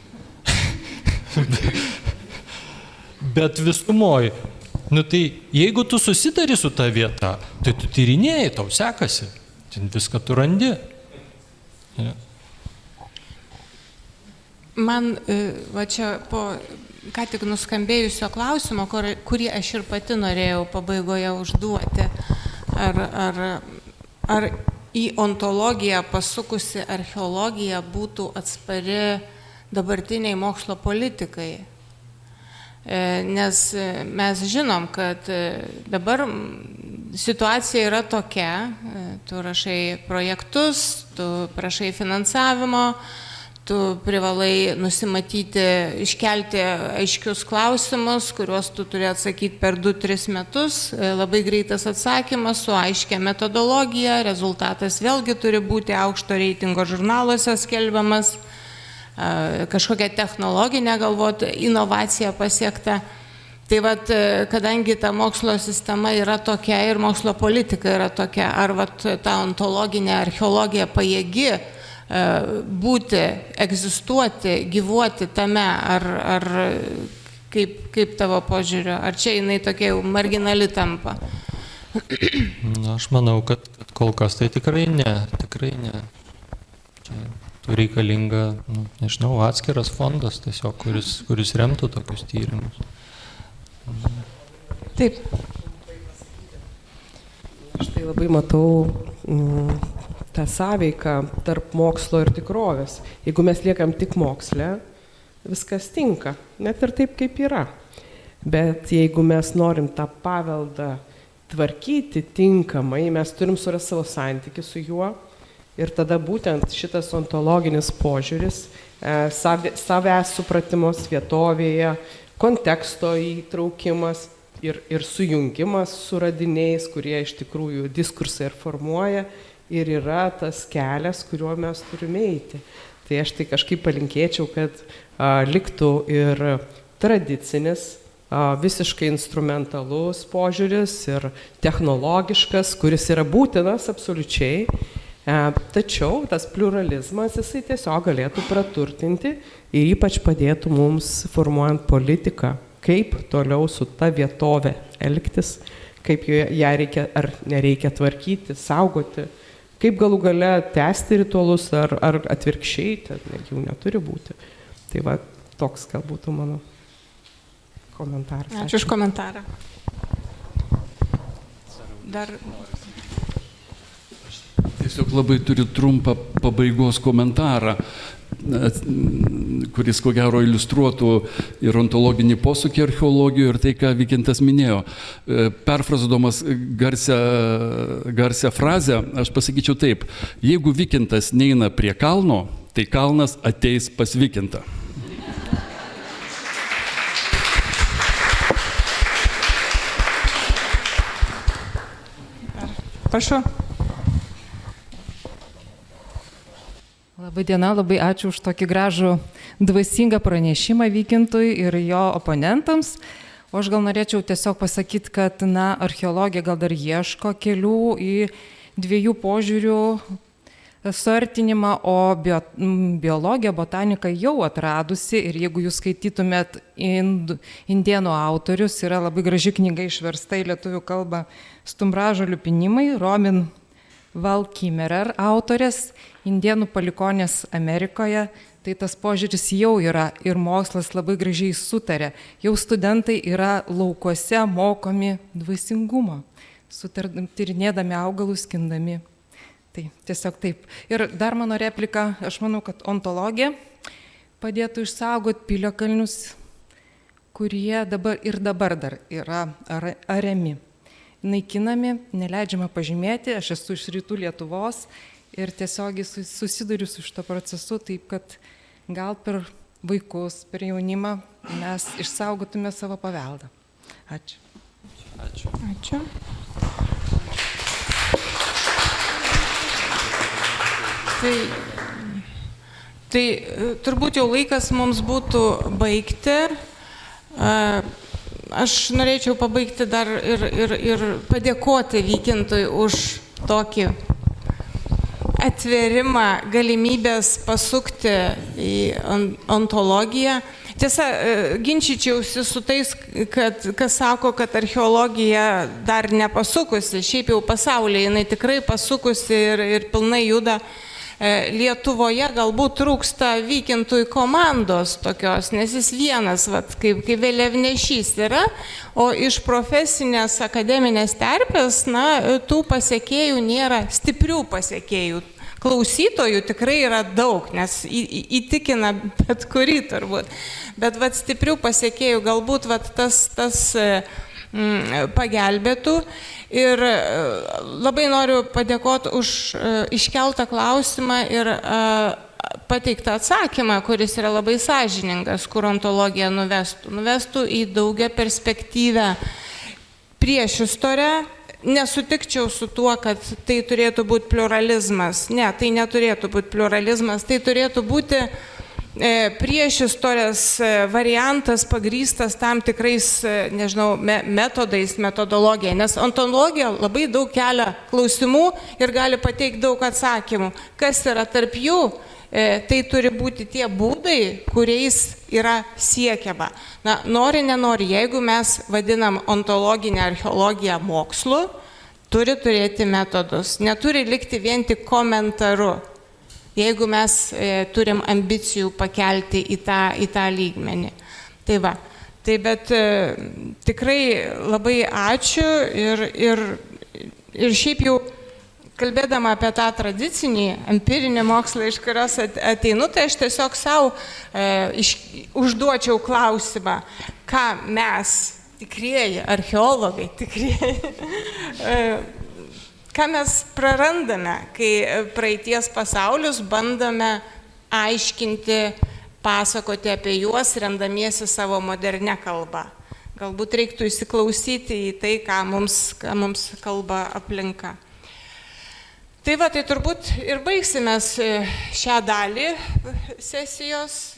Bet visumoj, tai jeigu tu susitari su ta vieta, tai tu tyrinėjai, tau sekasi. Ten viską tu randi. Ja. Man, va čia po ką tik nuskambėjusio klausimo, kurį aš ir pati norėjau pabaigoje užduoti, ar į ontologiją pasukusi archeologija būtų atspari dabartiniai mokslo politikai. Nes mes žinom, kad dabar situacija yra tokia, tu rašai projektus, tu prašai finansavimo, tu privalai nusimatyti, iškelti aiškius klausimus, kuriuos tu turi atsakyti per 2-3 metus, labai greitas atsakymas su aiškia metodologija, rezultatas vėlgi turi būti aukšto reitingo žurnaluose skelbiamas, kažkokia technologinė galvot inovacija pasiekta. Tai vat, kadangi ta mokslo sistema yra tokia ir mokslo politika yra tokia, ar vat ta ontologinė archeologija pajėgi būti, egzistuoti, gyvuoti tame, ar kaip tavo požiūrio, ar čia jinai tokia jau marginali tampa? Aš manau, kad kol kas tai tikrai ne. Čia reikalinga, nežinau, atskiras fondas tiesiog, kuris remtų tokius tyrimus. Taip. Aš tai labai matau tą sąveiką tarp mokslo ir tikrovės. Jeigu mes liekam tik moksle, viskas tinka, net ir taip, kaip yra. Bet jeigu mes norim tą paveldą tvarkyti tinkamai, mes turim surasti savo santykį su juo. Ir tada būtent šitas ontologinis požiūris, savęs supratimas vietovėje, konteksto įtraukimas ir sujungimas su radiniais, kurie iš tikrųjų diskursą ir formuoja, ir yra tas kelias, kuriuo mes turime eiti. Tai aš tai kažkaip palinkėčiau, kad liktų ir tradicinis, visiškai instrumentalus požiūris ir technologiškas, kuris yra būtinas absoliučiai. Tačiau tas pluralizmas, jisai tiesiog galėtų praturtinti ir ypač padėtų mums formuojant politiką, kaip toliau su ta vietovė elgtis, kaip ją reikia ar nereikia tvarkyti, saugoti, kaip galų gale tęsti ritualus ar atvirkščiai, net jų neturi būti. Tai va, toks gal būtų mano komentaras. Ačiū už komentarą. Dar... Tiesiog labai turiu trumpą pabaigos komentarą, kuris ko gero iliustruotų ir ontologinį posūkį archeologijoje ir tai, ką Vykintas minėjo. Perfrazuodamas garsią frazę, aš pasakyčiau taip: jeigu Vykintas neina prie kalno, tai kalnas ateis pas Vykintą. Prašau. Labadiena, labai ačiū už tokį gražų dvasingą pranešimą Vykintui ir jo oponentams. O aš gal norėčiau tiesiog pasakyti, kad archeologija gal dar ieško kelių į dviejų požiūrių suartinimą, o biologija, botanika jau atradusi, ir jeigu jūs skaitytumėt indėnų autorius, yra labai graži knyga išversta į lietuvių kalbą Stumbražolių pinimai, Robin Valkimerer autorės, indėnų palikonės Amerikoje, tai tas požiūris jau yra ir mokslas labai gražiai sutarė. Jau studentai yra laukuose mokomi dvasingumo, tyrinėdami augalus, skindami. Tai tiesiog taip. Ir dar mano replika, aš manau, kad ontologija padėtų išsaugoti piliakalnius, kurie dabar dar yra ariami, naikinami, neleidžiama pažymėti. Aš esu iš rytų Lietuvos ir tiesiogiai susiduriu su šito procesu, taip kad gal per vaikus, per jaunimą mes išsaugotume savo paveldą. Ačiū. Ačiū. Ačiū. Tai turbūt jau laikas mums būtų baigti. Aš norėčiau pabaigti dar ir padėkoti Vykintui už tokį atvėrimą galimybės pasukti į ontologiją. Tiesa, ginčyčiausi su tais, kas sako, kad archeologija dar nepasukusi. Šiaip jau pasaulyje jinai tikrai pasukusi ir pilnai juda. Lietuvoje galbūt trūksta Vykintui komandos tokios, nes jis vienas, kaip vėliavnešys yra, o iš profesinės akademinės terpės, tų pasiekėjų nėra, stiprių pasiekėjų. Klausytojų tikrai yra daug, nes įtikina bet kurį turbūt. Bet stiprių pasiekėjų galbūt tas pagelbėtų. Ir labai noriu padėkoti už iškeltą klausimą ir pateiktą atsakymą, kuris yra labai sąžiningas, kur ontologija nuvestų. Nuvestų į daugia perspektyvę priešistorę. Nesutikčiau su tuo, kad tai turėtų būti pluralizmas. Ne, tai neturėtų būti pluralizmas. Tai turėtų būti priešistorės variantas pagrįstas tam tikrais, metodais, metodologija. Nes ontologija labai daug kelia klausimų ir gali pateikti daug atsakymų. Kas yra tarp jų? Tai turi būti tie būdai, kuriais yra siekiama. Nori, nenori, jeigu mes vadinam ontologinę archeologiją mokslu, turi turėti metodus. Neturi likti vien tik komentaru. Jeigu mes turim ambicijų pakelti į tą lygmenį. Bet tikrai labai ačiū ir šiaip jau kalbėdama apie tą tradicinį empirinį mokslą, iš kurios ateinu, tai aš tiesiog savo užduočiau klausimą, ką mes, tikrieji archeologai, ką mes prarandame, kai praeities pasaulius bandome aiškinti, pasakoti apie juos, remdamiesi savo modernę kalbą. Galbūt reiktų įsiklausyti į tai, ką mums kalba aplinka. Tai turbūt ir baigsime šią dalį sesijos.